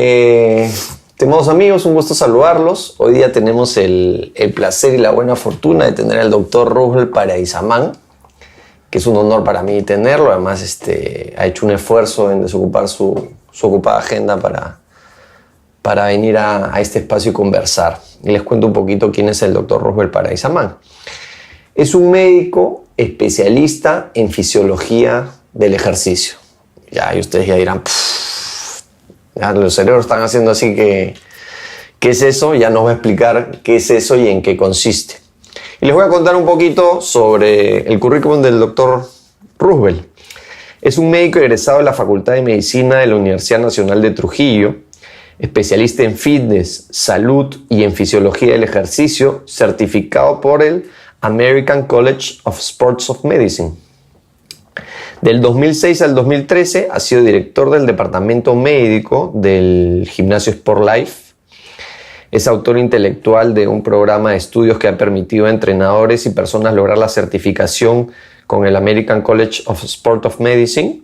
Estimados amigos, un gusto saludarlos. Hoy día tenemos el placer y la buena fortuna de tener al doctor Roosbel Paraizamán, que es un honor para mí tenerlo. Además, ha hecho un esfuerzo en desocupar su ocupada agenda para venir a este espacio y conversar. Y les cuento un poquito quién es el doctor Roosbel Paraizamán. Es un médico especialista en fisiología del ejercicio. Y ustedes ya dirán, ya los cerebros están haciendo así que, ¿qué es eso? Ya nos va a explicar qué es eso y en qué consiste. Y les voy a contar un poquito sobre el currículum del doctor Roosbel. Es un médico egresado de la Facultad de Medicina de la Universidad Nacional de Trujillo, especialista en fitness, salud y en fisiología del ejercicio, certificado por el American College of Sports of Medicine. Del 2006 al 2013 ha sido director del departamento médico del gimnasio Sport Life. Es autor intelectual de un programa de estudios que ha permitido a entrenadores y personas lograr la certificación con el American College of Sport of Medicine.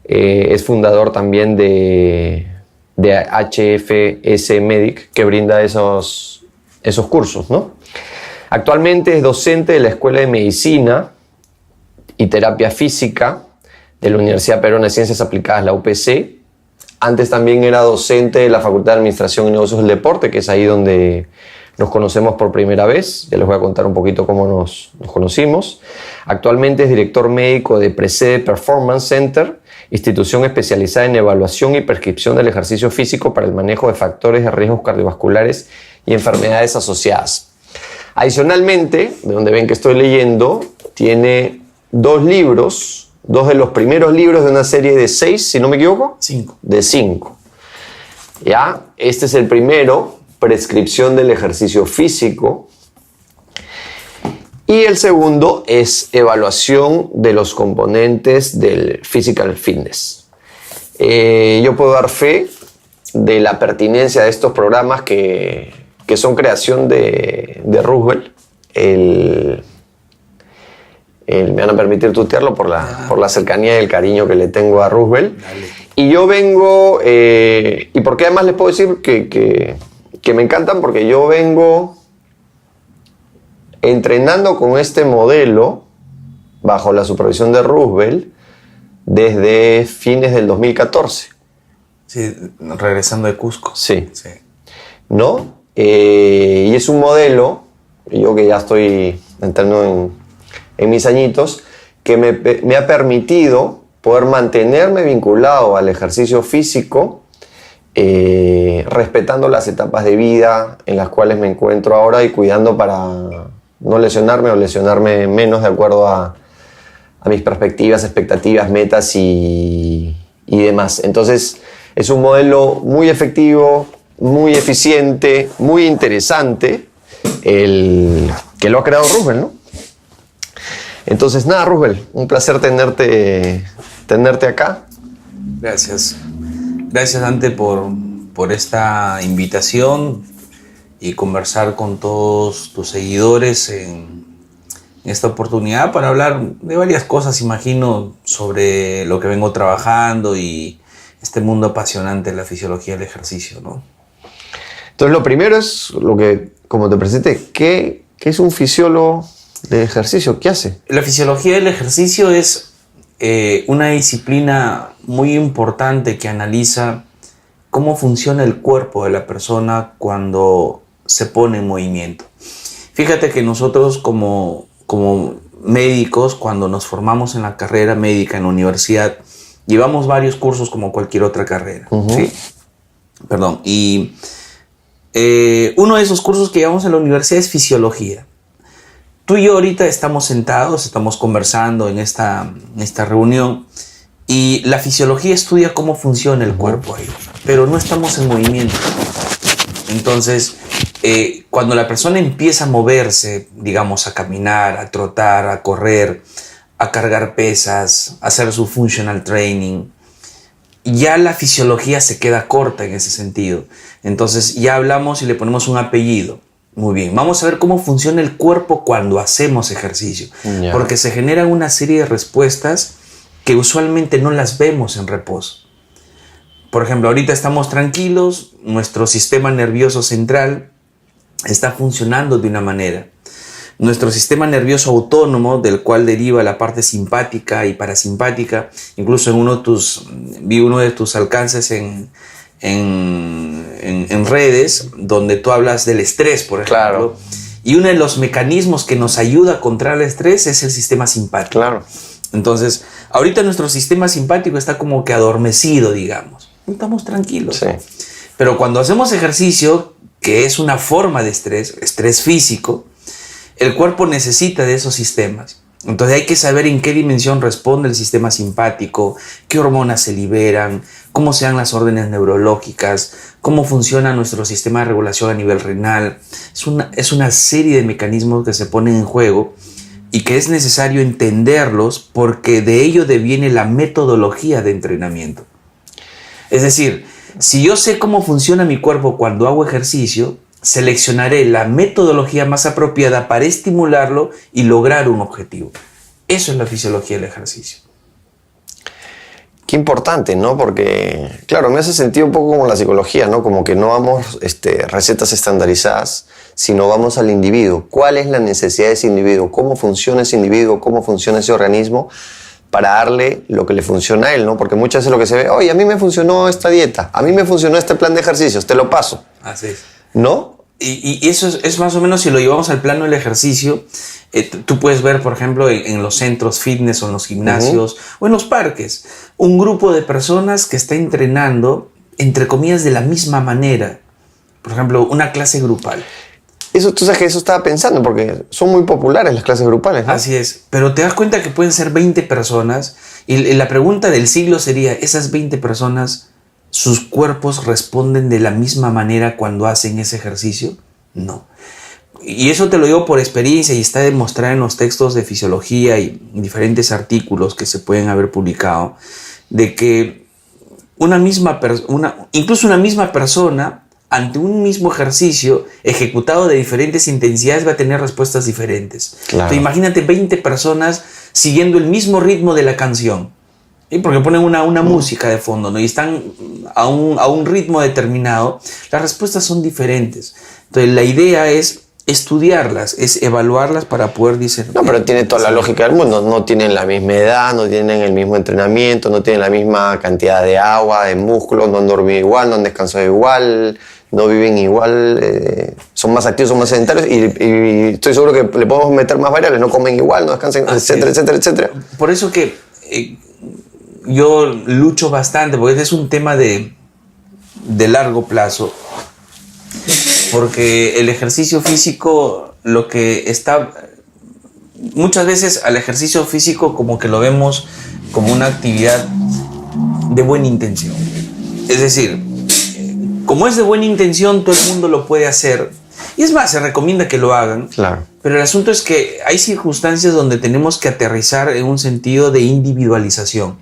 Es fundador también de HFS Medic, que brinda esos cursos, ¿no? Actualmente es docente de la Escuela de Medicina y Terapia Física de la Universidad Peruana de Ciencias Aplicadas, la UPC. Antes también era docente de la Facultad de Administración y Negocios del Deporte, que es ahí donde nos conocemos por primera vez. Ya les voy a contar un poquito cómo nos conocimos. Actualmente es director médico de Presede Performance Center, institución especializada en evaluación y prescripción del ejercicio físico para el manejo de factores de riesgos cardiovasculares y enfermedades asociadas. Adicionalmente, de donde ven que estoy leyendo, tiene 2 libros, 2 de los primeros libros de una serie de 6, si no me equivoco. 5. De 5. ¿Ya? Este es el primero, Prescripción del ejercicio físico. Y el segundo es Evaluación de los componentes del Physical Fitness. Yo puedo dar fe de la pertinencia de estos programas que son creación de Roosbel. Me van a permitir tutearlo por la cercanía y el cariño que le tengo a Roosbel. Dale. Y yo vengo, y porque además les puedo decir que me encantan, porque yo vengo entrenando con este modelo bajo la supervisión de Roosbel desde fines del 2014. Sí, regresando de Cusco. Sí. ¿No? Y es un modelo, yo que ya estoy entrando en mis añitos, que me ha permitido poder mantenerme vinculado al ejercicio físico, respetando las etapas de vida en las cuales me encuentro ahora y cuidando para no lesionarme o lesionarme menos de acuerdo a mis perspectivas, expectativas, metas y demás. Entonces es un modelo muy efectivo, muy eficiente, muy interesante, el que lo ha creado Roosbel, ¿no? Entonces, nada, Roosbel, un placer tenerte acá. Gracias. Gracias, Dante, por esta invitación y conversar con todos tus seguidores en esta oportunidad para hablar de varias cosas, imagino, sobre lo que vengo trabajando y este mundo apasionante de la fisiología del ejercicio, ¿no? Entonces, lo primero es lo que, como te presenté, ¿qué es un fisiólogo de ejercicio? ¿Qué hace? La fisiología del ejercicio es una disciplina muy importante que analiza cómo funciona el cuerpo de la persona cuando se pone en movimiento. Fíjate que nosotros como médicos, cuando nos formamos en la carrera médica en la universidad, llevamos varios cursos como cualquier otra carrera. Uh-huh. ¿Sí? Perdón. Y uno de esos cursos que llevamos en la universidad es fisiología. Tú y yo ahorita estamos sentados, estamos conversando en esta reunión y la fisiología estudia cómo funciona el cuerpo ahí, pero no estamos en movimiento. Entonces, cuando la persona empieza a moverse, digamos, a caminar, a trotar, a correr, a cargar pesas, a hacer su functional training, ya la fisiología se queda corta en ese sentido. Entonces ya hablamos y le ponemos un apellido. Muy bien, vamos a ver cómo funciona el cuerpo cuando hacemos ejercicio. Yeah. Porque se generan una serie de respuestas que usualmente no las vemos en reposo. Por ejemplo, ahorita estamos tranquilos, nuestro sistema nervioso central está funcionando de una manera. Nuestro sistema nervioso autónomo, del cual deriva la parte simpática y parasimpática, incluso vi uno de tus alcances en redes, donde tú hablas del estrés, por ejemplo. Claro. Y uno de los mecanismos que nos ayuda contra el estrés es el sistema simpático. Claro. Entonces, ahorita nuestro sistema simpático está como que adormecido, digamos. Estamos tranquilos. Sí. Pero cuando hacemos ejercicio, que es una forma de estrés físico, el cuerpo necesita de esos sistemas. Entonces hay que saber en qué dimensión responde el sistema simpático, qué hormonas se liberan, cómo se dan las órdenes neurológicas, cómo funciona nuestro sistema de regulación a nivel renal. Es una serie de mecanismos que se ponen en juego y que es necesario entenderlos porque de ello deviene la metodología de entrenamiento. Es decir, si yo sé cómo funciona mi cuerpo cuando hago ejercicio, seleccionaré la metodología más apropiada para estimularlo y lograr un objetivo. Eso es la fisiología del ejercicio. Qué importante, ¿no? Porque, claro, me hace sentido un poco como la psicología, ¿no? Como que no vamos recetas estandarizadas, sino vamos al individuo. ¿Cuál es la necesidad de ese individuo? ¿Cómo funciona ese individuo? ¿Cómo funciona ese organismo? Para darle lo que le funciona a él, ¿no? Porque muchas veces lo que se ve, oye, a mí me funcionó esta dieta, a mí me funcionó este plan de ejercicios, te lo paso. Así es. ¿No? Y eso es más o menos, si lo llevamos al plano del ejercicio, tú puedes ver, por ejemplo, en los centros fitness o en los gimnasios o en los parques, un grupo de personas que está entrenando, entre comillas, de la misma manera. Por ejemplo, una clase grupal. Eso, tú sabes que eso estaba pensando, porque son muy populares las clases grupales, ¿no? Así es, pero te das cuenta que pueden ser 20 personas y la pregunta del siglo sería, ¿esas 20 personas, sus cuerpos responden de la misma manera cuando hacen ese ejercicio? No. Y eso te lo digo por experiencia y está demostrado en los textos de fisiología y diferentes artículos que se pueden haber publicado, de que incluso una misma persona ante un mismo ejercicio ejecutado de diferentes intensidades va a tener respuestas diferentes. Claro. Entonces, imagínate 20 personas siguiendo el mismo ritmo de la canción. ¿Sí? Porque ponen una música de fondo, ¿no? Y están a un ritmo determinado. Las respuestas son diferentes. Entonces la idea es estudiarlas, es evaluarlas para poder discernir. No, pero tiene toda la lógica del mundo. No tienen la misma edad, no tienen el mismo entrenamiento, no tienen la misma cantidad de agua, de músculos, no han dormido igual, no han descansado igual, no viven igual, son más activos, son más sedentarios y estoy seguro que le podemos meter más variables, no comen igual, no descansan, etcétera, etcétera, etcétera. Por eso que yo lucho bastante, porque este es un tema de largo plazo, porque el ejercicio físico, lo que está... Muchas veces al ejercicio físico como que lo vemos como una actividad de buena intención. Es decir, como es de buena intención, todo el mundo lo puede hacer. Y es más, se recomienda que lo hagan. Claro. Pero el asunto es que hay circunstancias donde tenemos que aterrizar en un sentido de individualización.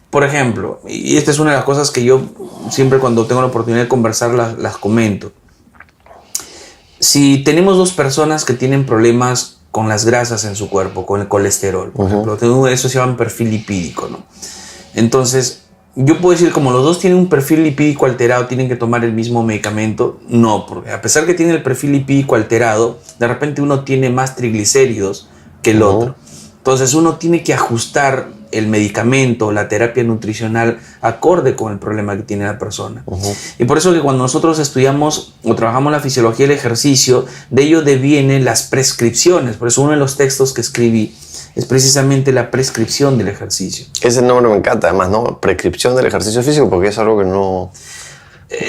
Por ejemplo, y esta es una de las cosas que yo siempre cuando tengo la oportunidad de conversar las comento. Si tenemos dos personas que tienen problemas con las grasas en su cuerpo, con el colesterol, por ejemplo, eso se llama perfil lipídico, ¿no? Entonces, yo puedo decir, como los dos tienen un perfil lipídico alterado, ¿tienen que tomar el mismo medicamento? No, porque a pesar que tiene el perfil lipídico alterado, de repente uno tiene más triglicéridos que el otro. Entonces uno tiene que ajustar el medicamento, la terapia nutricional, acorde con el problema que tiene la persona. Y por eso que cuando nosotros estudiamos o trabajamos la fisiología del ejercicio, de ello devienen las prescripciones. Por eso uno de los textos que escribí es precisamente la prescripción del ejercicio. Ese nombre me encanta, además, ¿no? Prescripción del ejercicio físico, porque es algo que no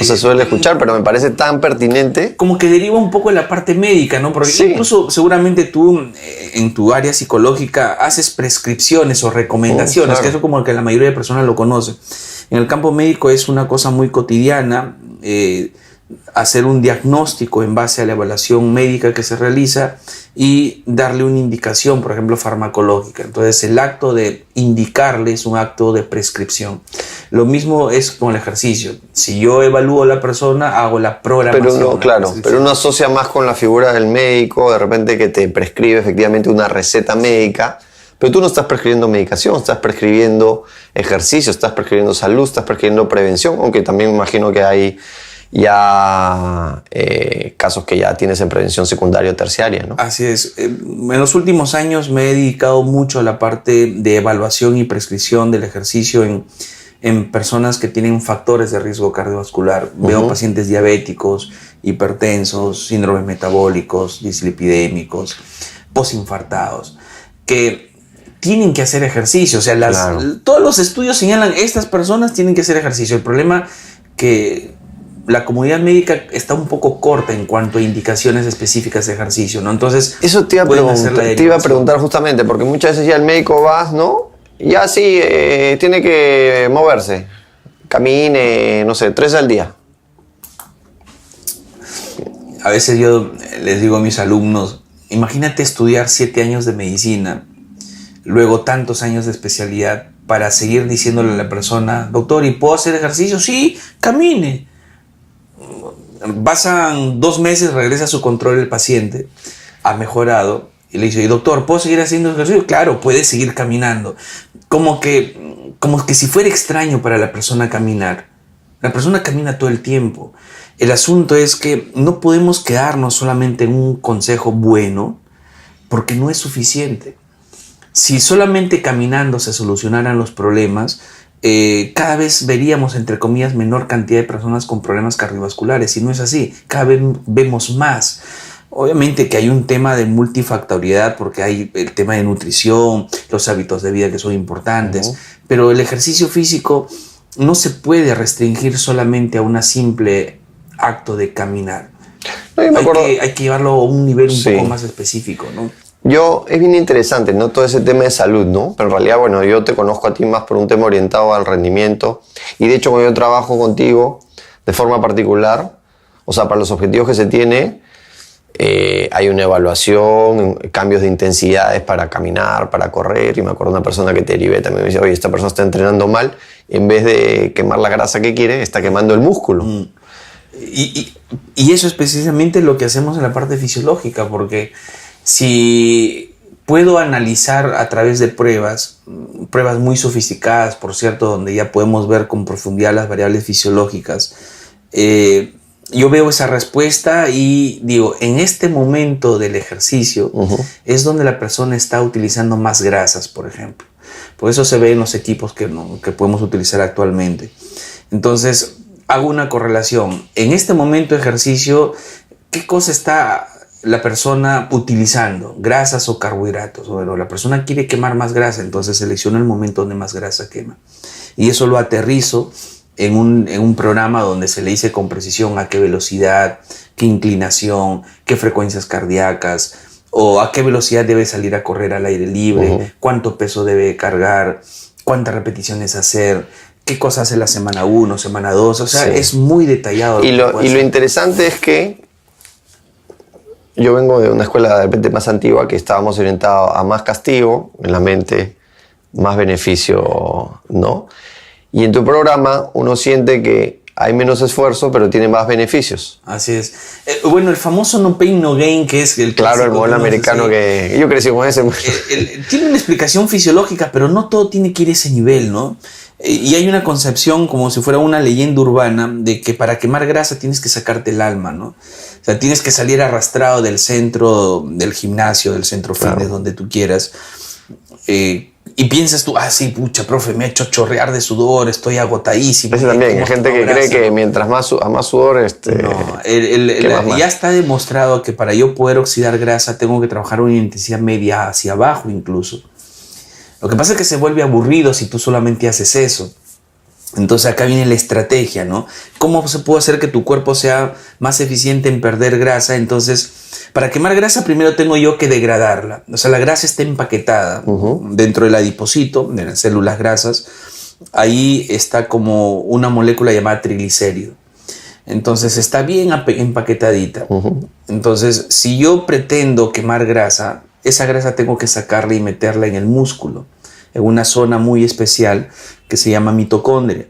se suele escuchar, pero me parece tan pertinente. Como que deriva un poco de la parte médica, ¿no? Porque sí. Incluso seguramente tú en tu área psicológica haces prescripciones o recomendaciones, claro. que eso como que la mayoría de personas lo conocen. En el campo médico es una cosa muy cotidiana, hacer un diagnóstico en base a la evaluación médica que se realiza y darle una indicación, por ejemplo, farmacológica. Entonces, el acto de indicarle es un acto de prescripción. Lo mismo es con el ejercicio. Si yo evalúo a la persona, hago la programación. Pero no, claro, pero uno asocia más con la figura del médico, de repente que te prescribe efectivamente una receta médica, Pero tú no estás prescribiendo medicación, estás prescribiendo ejercicio, estás prescribiendo salud, estás prescribiendo prevención, aunque también me imagino que hay ya casos que ya tienes en prevención secundaria o terciaria, ¿no? Así es. En los últimos años me he dedicado mucho a la parte de evaluación y prescripción del ejercicio en personas que tienen factores de riesgo cardiovascular. Veo pacientes diabéticos, hipertensos, síndromes metabólicos, dislipidémicos, posinfartados, que tienen que hacer ejercicio. O sea, todos los estudios señalan estas personas tienen que hacer ejercicio. El problema que la comunidad médica está un poco corta en cuanto a indicaciones específicas de ejercicio, ¿no? Entonces, eso te iba a preguntar justamente, porque muchas veces ya el médico vas, ¿no? Ya sí, tiene que moverse, camine, no sé, 3 al día. A veces yo les digo a mis alumnos, imagínate estudiar 7 años de medicina, luego tantos años de especialidad, para seguir diciéndole a la persona, doctor, ¿y puedo hacer ejercicio? Sí, camine. Pasan 2 meses, regresa a su control el paciente, ha mejorado, y le dice, doctor, ¿puedo seguir haciendo ejercicio? Claro, puede seguir caminando. Como que si fuera extraño para la persona caminar. La persona camina todo el tiempo. El asunto es que no podemos quedarnos solamente en un consejo bueno, porque no es suficiente. Si solamente caminando se solucionaran los problemas, cada vez veríamos, entre comillas, menor cantidad de personas con problemas cardiovasculares. Y no es así, cada vez vemos más. Obviamente que hay un tema de multifactoriedad, porque hay el tema de nutrición, los hábitos de vida que son importantes, pero el ejercicio físico no se puede restringir solamente a una simple acto de caminar. No, hay que llevarlo a un nivel un poco más específico, ¿no? Es bien interesante, ¿no? Todo ese tema de salud, ¿no? Pero en realidad, bueno, yo te conozco a ti más por un tema orientado al rendimiento. Y de hecho, cuando yo trabajo contigo de forma particular, o sea, para los objetivos que se tiene, hay una evaluación, cambios de intensidades para caminar, para correr. Y me acuerdo de una persona que te derivé también me decía, oye, esta persona está entrenando mal. En vez de quemar la grasa que quiere, está quemando el músculo. Y eso es precisamente lo que hacemos en la parte fisiológica, porque si puedo analizar a través de pruebas muy sofisticadas, por cierto, donde ya podemos ver con profundidad las variables fisiológicas, yo veo esa respuesta y digo, en este momento del ejercicio es donde la persona está utilizando más grasas, por ejemplo. Por eso se ve en los equipos que podemos utilizar actualmente. Entonces, hago una correlación. En este momento de ejercicio, ¿qué cosa está la persona utilizando? ¿Grasas o carbohidratos? Bueno, la persona quiere quemar más grasa, entonces selecciona el momento donde más grasa quema. Y eso lo aterrizo en un programa donde se le dice con precisión a qué velocidad, qué inclinación, qué frecuencias cardíacas, o a qué velocidad debe salir a correr al aire libre, cuánto peso debe cargar, cuántas repeticiones hacer, qué cosa hace la semana 1, semana 2. O sea, es muy detallado. Y lo interesante es que yo vengo de una escuela de repente más antigua que estábamos orientados a más castigo en la mente, más beneficio, ¿no? Y en tu programa uno siente que hay menos esfuerzo, pero tiene más beneficios. Así es. Bueno, el famoso no pain, no gain, que es el claro, el modelo americano que yo crecí con ese. Tiene una explicación fisiológica, pero no todo tiene que ir a ese nivel, ¿no? Y hay una concepción como si fuera una leyenda urbana de que para quemar grasa tienes que sacarte el alma, ¿no? O sea, tienes que salir arrastrado del centro del gimnasio, del centro fitness, donde tú quieras. Y piensas tú, sí, pucha, profe, me he hecho chorrear de sudor, estoy agotadísimo. Eso también, hay gente que cree que mientras más sudor, No, ya está demostrado que para yo poder oxidar grasa tengo que trabajar una intensidad media hacia abajo incluso. Lo que pasa es que se vuelve aburrido si tú solamente haces eso. Entonces acá viene la estrategia, ¿no? ¿Cómo se puede hacer que tu cuerpo sea más eficiente en perder grasa? Entonces, para quemar grasa primero tengo yo que degradarla. O sea, la grasa está empaquetada dentro del adipocito, de las células grasas. Ahí está como una molécula llamada triglicérido. Entonces está bien empaquetadita. Entonces, si yo pretendo quemar grasa, esa grasa tengo que sacarla y meterla en el músculo, en una zona muy especial que se llama mitocondria.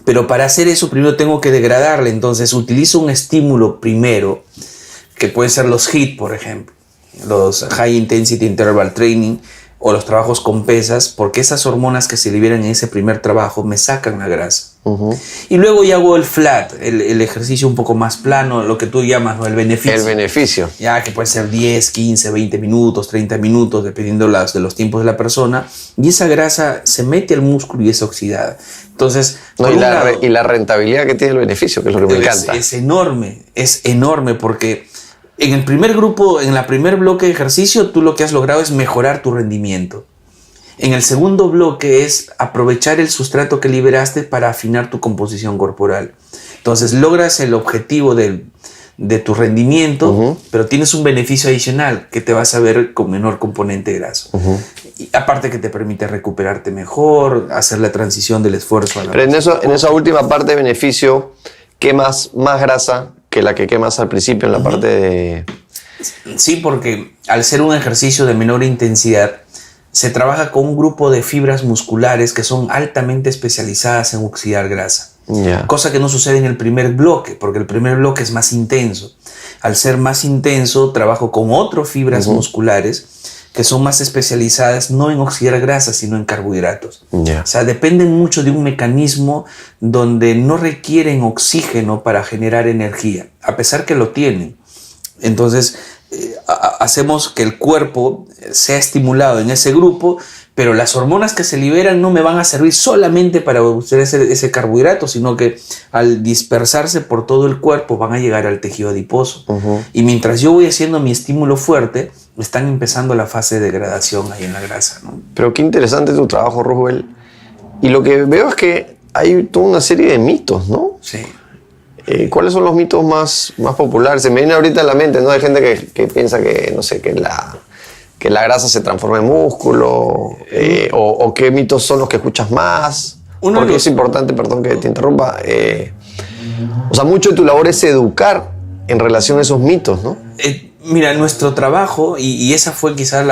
Pero para hacer eso primero tengo que degradarla. Entonces utilizo un estímulo primero, que pueden ser los HIIT, por ejemplo, los High Intensity Interval Training. o los trabajos con pesas, porque esas hormonas que se liberan en ese primer trabajo me sacan la grasa. Y luego ya hago el flat, el ejercicio un poco más plano, lo que tú llamas, ¿no? El beneficio. El beneficio. Ya que puede ser 10, 15, 20 minutos, 30 minutos, dependiendo de los tiempos de la persona. Y esa grasa se mete al músculo y es oxidada. Entonces, no, y la rentabilidad que tiene el beneficio, que es lo que me encanta. Es enorme porque en el primer grupo, en la primer bloque de ejercicio, tú lo que has logrado es mejorar tu rendimiento. En el segundo bloque es aprovechar el sustrato que liberaste para afinar tu composición corporal. Entonces logras el objetivo de tu rendimiento, pero tienes un beneficio adicional que te vas a ver con menor componente graso. Y aparte que te permite recuperarte mejor, hacer la transición del esfuerzo a la... Pero en esa última parte de beneficio, quemas más grasa que la que quemas al principio en la parte de... Sí, porque al ser un ejercicio de menor intensidad, se trabaja con un grupo de fibras musculares que son altamente especializadas en oxidar grasa. Cosa que no sucede en el primer bloque, porque el primer bloque es más intenso. Al ser más intenso, trabajo con otras fibras musculares que son más especializadas no en oxidar grasa, sino en carbohidratos. O sea, dependen mucho de un mecanismo donde no requieren oxígeno para generar energía, a pesar que lo tienen. Entonces, hacemos que el cuerpo sea estimulado en ese grupo, pero las hormonas que se liberan no me van a servir solamente para usar ese carbohidrato, sino que al dispersarse por todo el cuerpo van a llegar al tejido adiposo. Y mientras yo voy haciendo mi estímulo fuerte, están empezando la fase de degradación ahí en la grasa, ¿no? Pero qué interesante tu trabajo, Roosevelt. Y lo que veo es que hay toda una serie de mitos, ¿no? Sí. ¿Cuáles son los mitos más populares? Se me viene ahorita a la mente, ¿no? Hay gente que piensa que, no sé, que la grasa se transforma en músculo, o qué mitos son los que escuchas más. Porque es importante, perdón que te interrumpa, o sea, mucho de tu labor es educar en relación a esos mitos, ¿no? Mira, nuestro trabajo, y esa fue quizás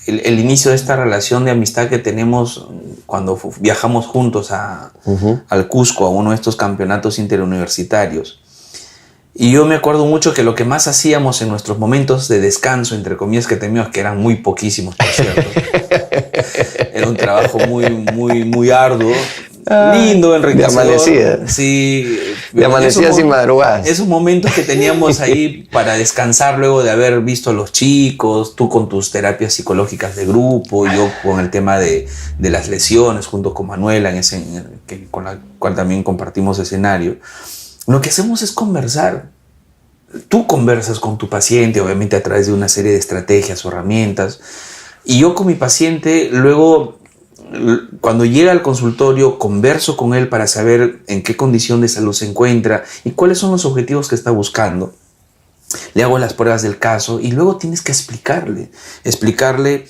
el inicio de esta relación de amistad que tenemos cuando viajamos juntos al Cusco, a uno de estos campeonatos interuniversitarios. Y yo me acuerdo mucho que lo que más hacíamos en nuestros momentos de descanso, entre comillas, que teníamos, que eran muy poquísimos, por cierto. Era un trabajo muy arduo, lindo, enriquecedor. De amanecida. Sí. De amanecidas y madrugadas. Esos momentos que teníamos ahí para descansar luego de haber visto a los chicos, tú con tus terapias psicológicas de grupo, yo con el tema de las lesiones, junto con Manuela, con la cual también compartimos escenario. Lo que hacemos es conversar. Tú conversas con tu paciente, obviamente a través de una serie de estrategias o herramientas. Y yo con mi paciente, luego, cuando llega al consultorio, converso con él para saber en qué condición de salud se encuentra y cuáles son los objetivos que está buscando. Le hago las pruebas del caso y luego tienes que explicarle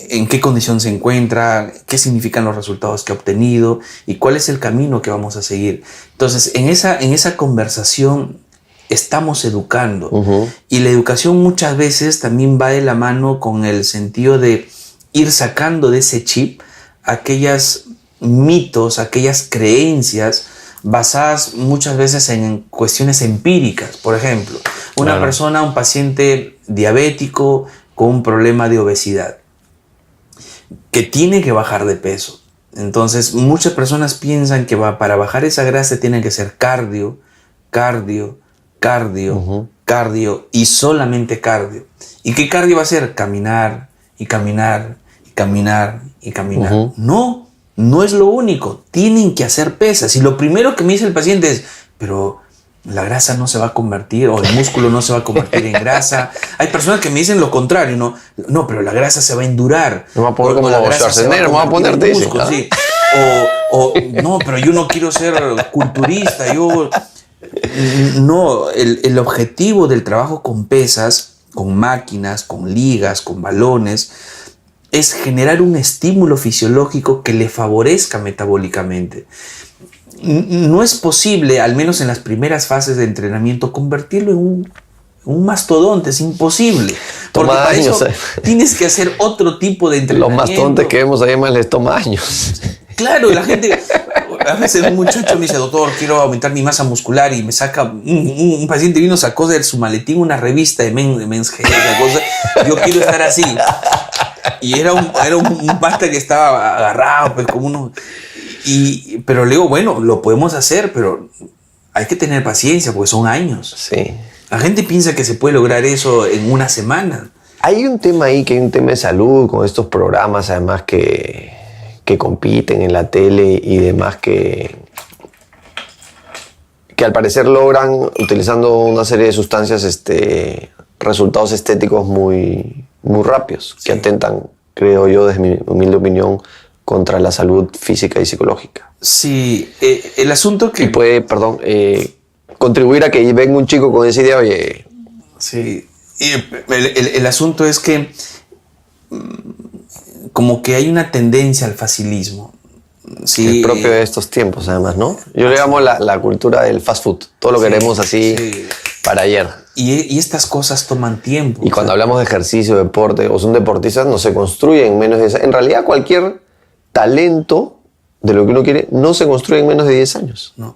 en qué condición se encuentra, qué significan los resultados que ha obtenido y cuál es el camino que vamos a seguir. Entonces, en esa conversación estamos educando. Y la educación muchas veces también va de la mano con el sentido de ir sacando de ese chip aquellos mitos, aquellas creencias basadas muchas veces en cuestiones empíricas. Por ejemplo, una persona, un paciente diabético con un problema de obesidad, que tiene que bajar de peso. Entonces, muchas personas piensan que para bajar esa grasa tienen que hacer cardio y solamente cardio. ¿Y qué cardio va a hacer? Caminar y caminar y caminar y caminar. No es lo único. Tienen que hacer pesas. Y lo primero que me dice el paciente es, pero la grasa no se va a convertir, o el músculo no se va a convertir en grasa. Hay personas que me dicen lo contrario, no, pero la grasa se va a endurar. No va a poner como Schwarzenegger, me va a poner, te dicen. Sí. No, pero yo no quiero ser culturista, No, el objetivo del trabajo con pesas, con máquinas, con ligas, con balones, es generar un estímulo fisiológico que le favorezca metabólicamente. No es posible, al menos en las primeras fases de entrenamiento, convertirlo en un mastodonte. Es imposible. Porque para eso tienes que hacer otro tipo de entrenamiento. Los mastodontes que vemos ahí más les toma años. Claro, la gente... A veces un muchacho me dice, doctor, quiero aumentar mi masa muscular, y me saca, un paciente vino, sacó de su maletín una revista de Men's Health, yo quiero estar así. Y era un pata que estaba agarrado, pues, como uno. Pero le digo, bueno, lo podemos hacer, pero hay que tener paciencia, porque son años. Sí. La gente piensa que se puede lograr eso en una semana. Hay un tema ahí, que hay un tema de salud, con estos programas, además, que compiten en la tele y demás, que al parecer logran, utilizando una serie de sustancias, resultados estéticos muy, muy rápidos, sí, que atentan, creo yo, desde mi humilde opinión, contra la salud física y psicológica. Sí, el asunto que... Y puede, contribuir a que venga un chico con esa idea, oye... Sí, el asunto es que como que hay una tendencia al facilismo. Sí, es propio de estos tiempos, además, ¿no? Yo le llamo la cultura del fast food. Todo lo queremos así, sí, para ayer. Y estas cosas toman tiempo. Y cuando hablamos de ejercicio, deporte, o son deportistas, no se construyen en menos de 10 años. En realidad, cualquier talento de lo que uno quiere no se construye en menos de 10 años. No.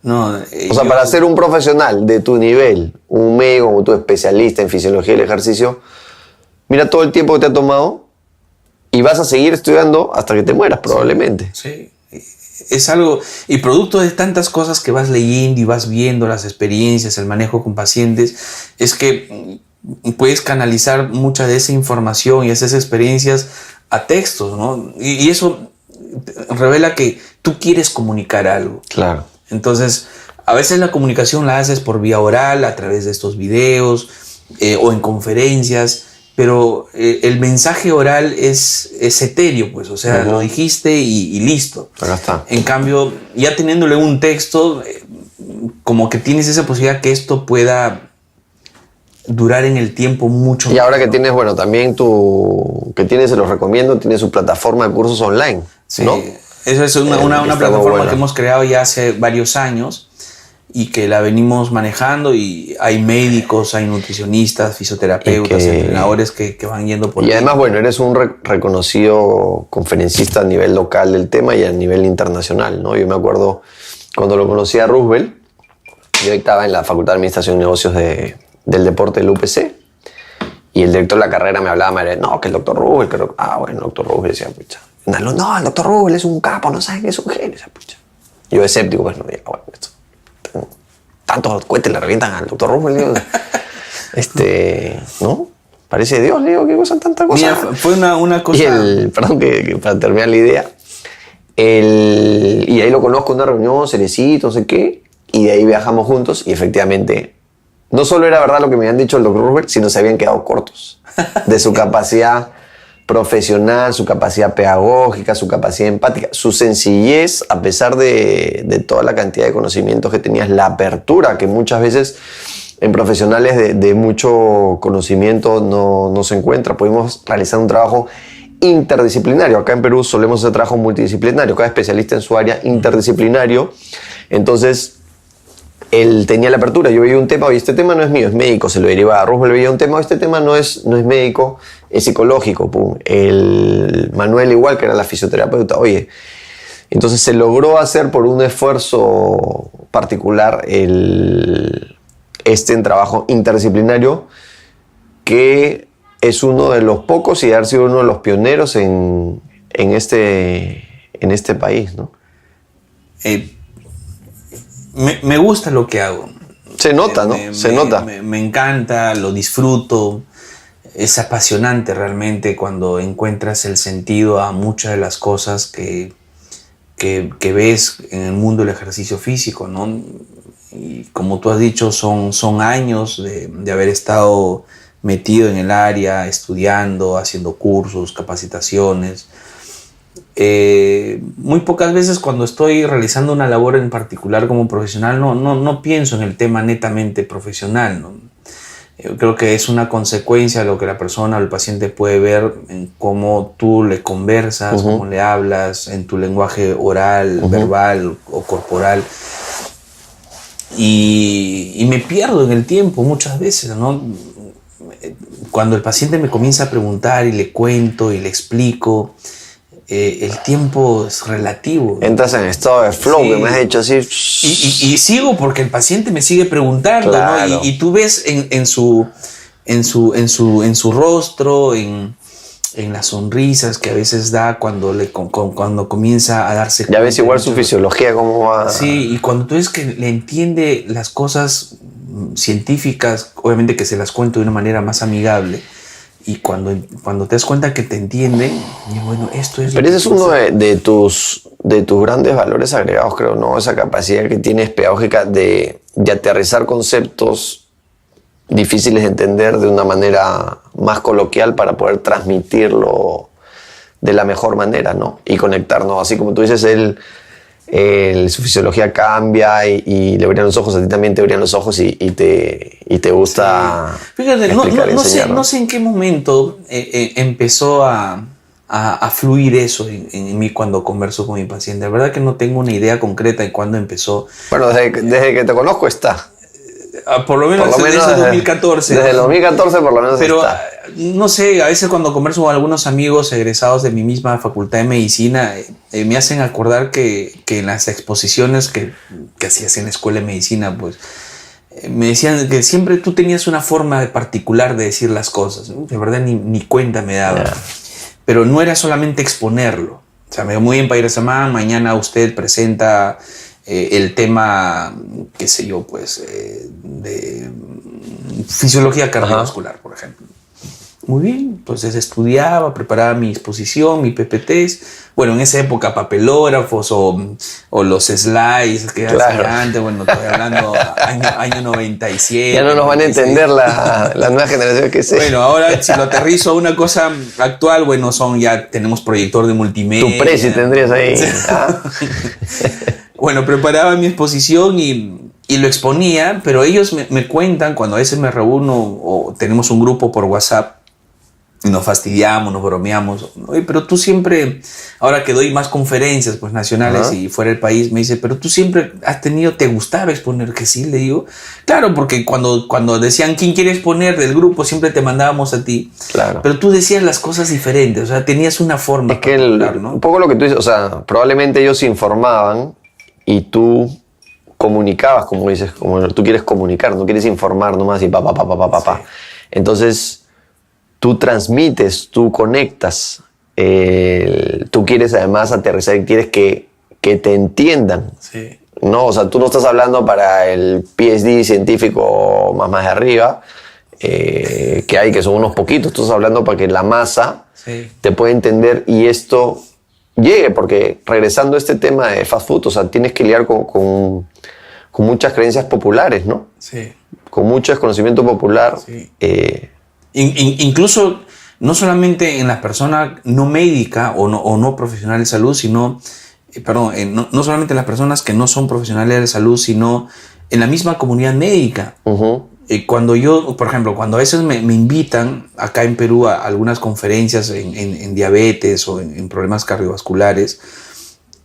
O sea, para ser un profesional de tu nivel, un médico como tú, especialista en fisiología del ejercicio, mira todo el tiempo que te ha tomado y vas a seguir estudiando hasta que te mueras, probablemente. Sí. Es algo, y producto de tantas cosas que vas leyendo y vas viendo, las experiencias, el manejo con pacientes, es que puedes canalizar mucha de esa información y esas experiencias a textos, ¿no? Y eso revela que tú quieres comunicar algo. Claro. Entonces, a veces la comunicación la haces por vía oral, a través de estos videos o en conferencias, pero el mensaje oral es etéreo, pues, o sea, lo dijiste y listo. Acá está. En cambio, ya teniéndole un texto, como que tienes esa posibilidad que esto pueda durar en el tiempo mucho. Y ahora que tienes, bueno, también se los recomiendo, tiene su plataforma de cursos online, sí, ¿no? Eso es una plataforma que hemos creado ya hace varios años y que la venimos manejando, y hay médicos, hay nutricionistas, fisioterapeutas, entrenadores que van yendo por ahí. Y además, bueno, eres un reconocido conferencista a nivel local del tema y a nivel internacional, ¿no? Yo me acuerdo cuando lo conocí a Roosevelt, yo estaba en la Facultad de Administración y Negocios del Deporte del UPC, y el director de la carrera me hablaba, no, que el doctor Roosevelt, bueno, el doctor Roosevelt decía, pucha. No, el doctor Roosevelt es un capo, no saben que es un genio, pucha. Yo escéptico, pues no, bueno, esto. Tantos cohetes le revientan al doctor Roosevelt, ¿no? Parece Dios, le digo, qué cosa, tanta cosa. Mira, fue una cosa... Perdón, que para terminar la idea, y ahí lo conozco en una reunión, cerecito, no sé qué, y de ahí viajamos juntos, y efectivamente, no solo era verdad lo que me habían dicho el doctor Roosevelt, sino se habían quedado cortos de su capacidad profesional, su capacidad pedagógica, su capacidad empática, su sencillez, a pesar de toda la cantidad de conocimientos que tenías, la apertura que muchas veces en profesionales de mucho conocimiento no se encuentra. Pudimos realizar un trabajo interdisciplinario. Acá en Perú solemos hacer trabajo multidisciplinario, cada especialista en su área, interdisciplinario. Entonces, él tenía la apertura. Yo veía un tema, oye, este tema no es mío, es médico, se lo derivaba. Roosevelt veía un tema, oye, este tema no es médico, es psicológico. Pum. El Manuel igual, que era la fisioterapeuta, oye. Entonces se logró hacer por un esfuerzo particular en trabajo interdisciplinario, que es uno de los pocos y ha sido uno de los pioneros en este país, ¿no? Me gusta lo que hago. Se nota, ¿no? Se nota. Me encanta, lo disfruto. Es apasionante realmente cuando encuentras el sentido a muchas de las cosas que ves en el mundo del ejercicio físico, ¿no? Y como tú has dicho, son años de haber estado metido en el área, estudiando, haciendo cursos, capacitaciones. Muy pocas veces cuando estoy realizando una labor en particular como profesional no pienso en el tema netamente profesional, ¿no? Yo creo que es una consecuencia de lo que la persona o el paciente puede ver en cómo tú le conversas, cómo le hablas, en tu lenguaje oral, verbal o corporal. Y me pierdo en el tiempo muchas veces, ¿no? Cuando el paciente me comienza a preguntar y le cuento y le explico, el tiempo es relativo. Entras en estado de flow, sí, que me has hecho así. Y sigo porque el paciente me sigue preguntando, claro, ¿no? Y tú ves en su rostro, en en las sonrisas que a veces da cuando cuando comienza a darse cuenta. Ya ves igual su fisiología cómo va. Sí, y cuando tú ves que le entiende las cosas científicas, obviamente que se las cuento de una manera más amigable, y cuando te das cuenta que te entiende, y bueno, esto es... Pero ese es uno de tus grandes valores agregados, creo, ¿no? Esa capacidad que tienes pedagógica de aterrizar conceptos difíciles de entender de una manera más coloquial para poder transmitirlo de la mejor manera, ¿no? Y conectarnos. Así como tú dices, su fisiología cambia y le brillan los ojos, a ti también te brillan los ojos y te gusta. Sí. Fíjate, no sé en qué momento empezó a fluir eso en mí cuando converso con mi paciente. La verdad que no tengo una idea concreta de cuándo empezó. Bueno, desde que te conozco está. Por lo menos desde 2014. Desde el 2014 por lo menos pero está. No sé, a veces cuando converso con algunos amigos egresados de mi misma facultad de medicina, me hacen acordar que en las exposiciones que hacías en la escuela de medicina, pues me decían que siempre tú tenías una forma particular de decir las cosas, ¿no? De verdad ni cuenta me daba. Yeah. Pero no era solamente exponerlo. O sea, me dijo, muy bien, Padre Samán, mañana usted presenta el tema, qué sé yo, pues, de fisiología cardiovascular, por ejemplo. Muy bien, entonces estudiaba, preparaba mi exposición, mi PPTs. Bueno, en esa época papelógrafos o los slides que claro. hacía antes, bueno, estoy hablando año 97. Ya no nos van a entender la nueva generación que sé. Bueno, ahora si lo aterrizo a una cosa actual, bueno, ya tenemos proyector de multimedia. Tu Prezi tendrías ahí. Bueno, preparaba mi exposición y lo exponía, pero ellos me cuentan, cuando a veces me reúno o tenemos un grupo por WhatsApp, y nos fastidiamos, nos bromeamos. Oye, pero tú siempre, ahora que doy más conferencias pues nacionales y fuera del país, me dice, pero tú siempre te gustaba exponer, que sí, le digo. Claro, porque cuando decían quién quiere exponer del grupo, siempre te mandábamos a ti. Claro. Pero tú decías las cosas diferentes, o sea, tenías una forma. Es que ¿no? Un poco lo que tú dices, o sea, probablemente ellos informaban y tú comunicabas, como dices, como tú quieres comunicar, no quieres informar nomás y pa. Sí. Entonces, tú transmites, tú conectas, tú quieres además aterrizar y quieres que te entiendan. Sí. ¿No? O sea, tú no estás hablando para el PhD científico más de arriba, que hay, que son unos poquitos, tú estás hablando para que la masa te pueda entender y esto llegue, porque regresando a este tema de fast food, o sea, tienes que lidiar con muchas creencias populares, ¿no? Sí. Con mucho desconocimiento popular. Sí. Incluso no solamente en las personas no médicas o no profesionales de salud, sino, no solamente en las personas que no son profesionales de salud, sino en la misma comunidad médica. Uh-huh. Cuando yo, por ejemplo, cuando a veces me invitan acá en Perú a algunas conferencias en diabetes o en problemas cardiovasculares,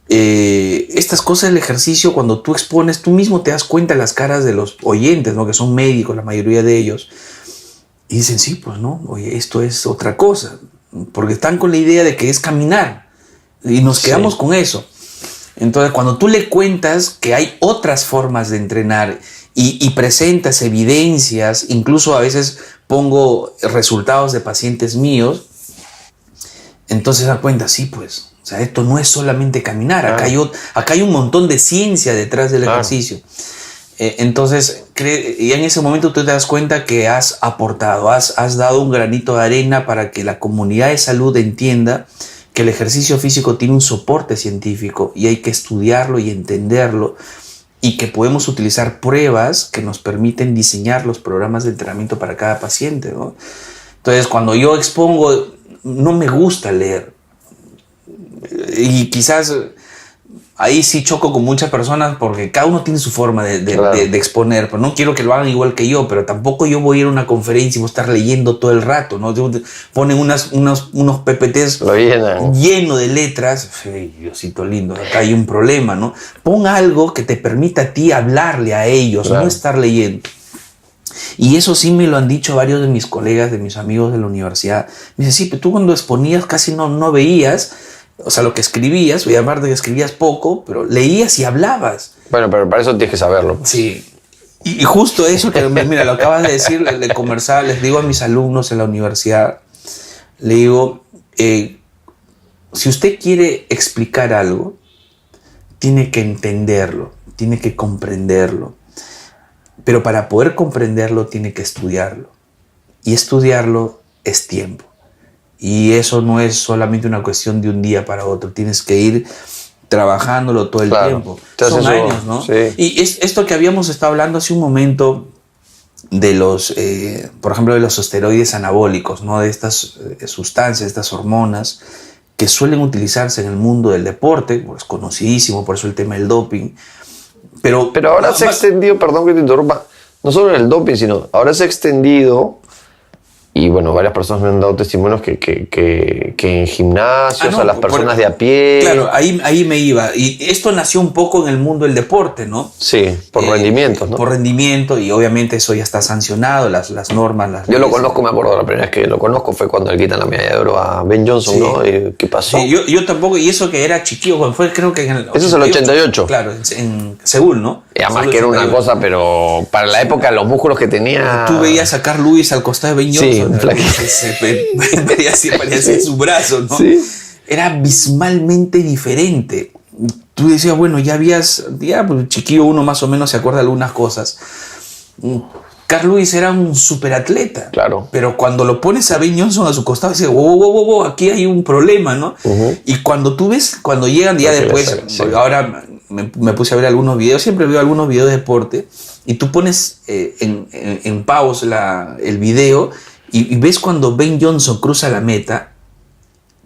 estas cosas del ejercicio, cuando tú expones, tú mismo te das cuenta de las caras de los oyentes, ¿no? Que son médicos, la mayoría de ellos. Y dicen, sí, pues no, oye, esto es otra cosa, porque están con la idea de que es caminar y nos quedamos con eso. Entonces, cuando tú le cuentas que hay otras formas de entrenar y presentas evidencias, incluso a veces pongo resultados de pacientes míos, entonces da cuenta, sí, pues, o sea, esto no es solamente caminar, acá hay un montón de ciencia detrás del ejercicio. Entonces, y en ese momento tú te das cuenta que has aportado, has dado un granito de arena para que la comunidad de salud entienda que el ejercicio físico tiene un soporte científico y hay que estudiarlo y entenderlo, y que podemos utilizar pruebas que nos permiten diseñar los programas de entrenamiento para cada paciente, ¿no? Entonces, cuando yo expongo, no me gusta leer, y quizás ahí sí choco con muchas personas porque cada uno tiene su forma de exponer, pero no quiero que lo hagan igual que yo, pero tampoco yo voy a ir a una conferencia y voy a estar leyendo todo el rato, ¿no? Ponen unos PPTs llenos de letras. Diosito lindo, acá hay un problema, ¿no? Pon algo que te permita a ti hablarle a ellos, no estar leyendo. Y eso sí me lo han dicho varios de mis colegas, de mis amigos de la universidad. Me dicen, sí, pero tú cuando exponías casi no veías, o sea, lo que escribías, voy a llamar de que escribías poco, pero leías y hablabas. Bueno, pero para eso tienes que saberlo. Sí. Y justo eso, que mira, lo acabas de decir, les digo a mis alumnos en la universidad, le digo, Si usted quiere explicar algo, tiene que entenderlo, tiene que comprenderlo. Pero para poder comprenderlo, tiene que estudiarlo. Y estudiarlo es tiempo. Y eso no es solamente una cuestión de un día para otro. Tienes que ir trabajándolo todo el tiempo. Son años, ¿no? Sí. Y esto que habíamos estado hablando hace un momento de los, por ejemplo, de los esteroides anabólicos, ¿no? De estas sustancias, estas hormonas que suelen utilizarse en el mundo del deporte, pues conocidísimo, por eso el tema del doping. Pero ahora se ha extendido, perdón que te interrumpa, no solo en el doping, sino ahora se ha extendido, y bueno, varias personas me han dado testimonios que en gimnasios, a las personas de a pie. Claro, ahí me iba. Y esto nació un poco en el mundo del deporte, ¿no? Sí, por rendimientos, ¿no? Por rendimiento, y obviamente eso ya está sancionado, las normas. Yo lo conozco, me acuerdo, la primera vez que lo conozco fue cuando le quitan la medalla de oro a Ben Johnson, sí. ¿No? ¿Qué pasó? Sí, yo tampoco, y eso que era chiquillo, cuando fue, creo que en el 88. Eso es el 88. Claro, en Seúl, ¿no? Y además que era una cosa, pero para la época, los músculos que tenía... Tú veías a Carl Lewis al costado de Ben Johnson. Sí, parecía su brazo, ¿no? Sí. Era abismalmente diferente. Tú decías, bueno, pues, chiquillo uno más o menos se acuerda de algunas cosas. Carl Lewis era un superatleta. Claro. Pero cuando lo pones a Ben Johnson a su costado, dices, wow, aquí hay un problema, ¿no? Uh-huh. Y cuando tú ves, cuando llegan ya después, ahora me puse a ver algunos videos, siempre veo algunos videos de deporte, y tú pones en pause el video y ves cuando Ben Johnson cruza la meta,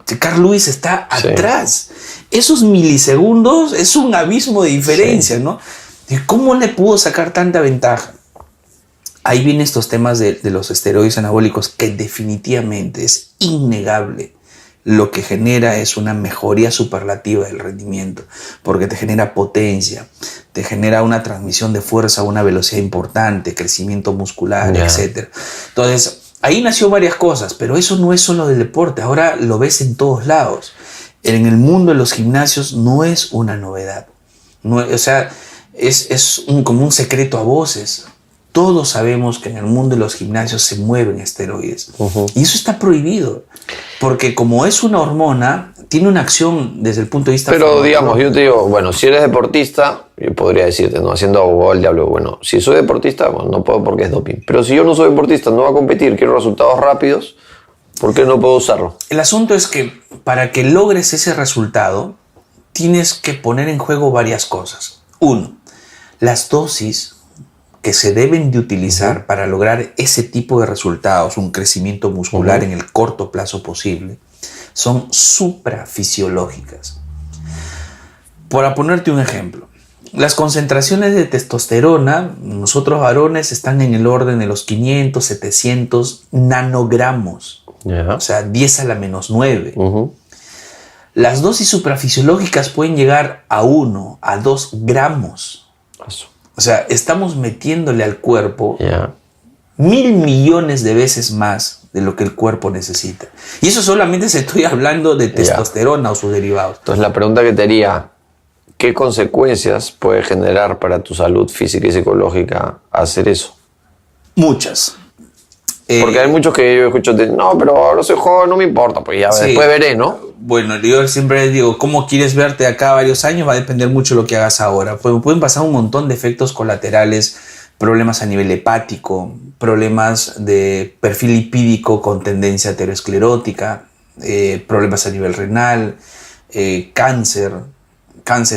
que Carl Lewis está atrás. Esos milisegundos es un abismo de diferencia, ¿no? ¿Cómo le pudo sacar tanta ventaja? Ahí vienen estos temas de los esteroides anabólicos, que definitivamente es innegable. Lo que genera es una mejoría superlativa del rendimiento, porque te genera potencia, te genera una transmisión de fuerza a una velocidad importante, crecimiento muscular, etc. Entonces, ahí nació varias cosas, pero eso no es solo del deporte, ahora lo ves en todos lados. En el mundo de los gimnasios no es una novedad. No, o sea, es como un secreto a voces. Todos sabemos que en el mundo de los gimnasios se mueven esteroides. Uh-huh. Y eso está prohibido. Porque como es una hormona, tiene una acción desde el punto de vista... Pero digamos, yo te digo, bueno, si eres deportista, yo podría decirte, no haciendo abogado del diablo, bueno, si soy deportista, bueno, no puedo porque es doping. Pero si yo no soy deportista, no voy a competir, quiero resultados rápidos, ¿por qué no puedo usarlo? El asunto es que para que logres ese resultado, tienes que poner en juego varias cosas. Uno, las dosis que se deben de utilizar para lograr ese tipo de resultados, un crecimiento muscular en el corto plazo posible, son suprafisiológicas. Para ponerte un ejemplo, las concentraciones de testosterona, nosotros varones, están en el orden de los 500, 700 nanogramos, o sea, 10 a la menos 9. Uh-huh. Las dosis suprafisiológicas pueden llegar a 1 a 2 gramos. Eso. O sea, estamos metiéndole al cuerpo 1.000 millones de veces más de lo que el cuerpo necesita. Y eso solamente se estoy hablando de testosterona o sus derivados. Entonces la pregunta que te haría, ¿qué consecuencias puede generar para tu salud física y psicológica hacer eso? Muchas. Porque hay muchos que yo escucho, no, pero ahora soy joven, no me importa, pues ya después veré, ¿no? Bueno, yo siempre digo, ¿cómo quieres verte de acá a varios años? Va a depender mucho de lo que hagas ahora. Pueden pasar un montón de efectos colaterales, problemas a nivel hepático, problemas de perfil lipídico con tendencia aterosclerótica, problemas a nivel renal, cáncer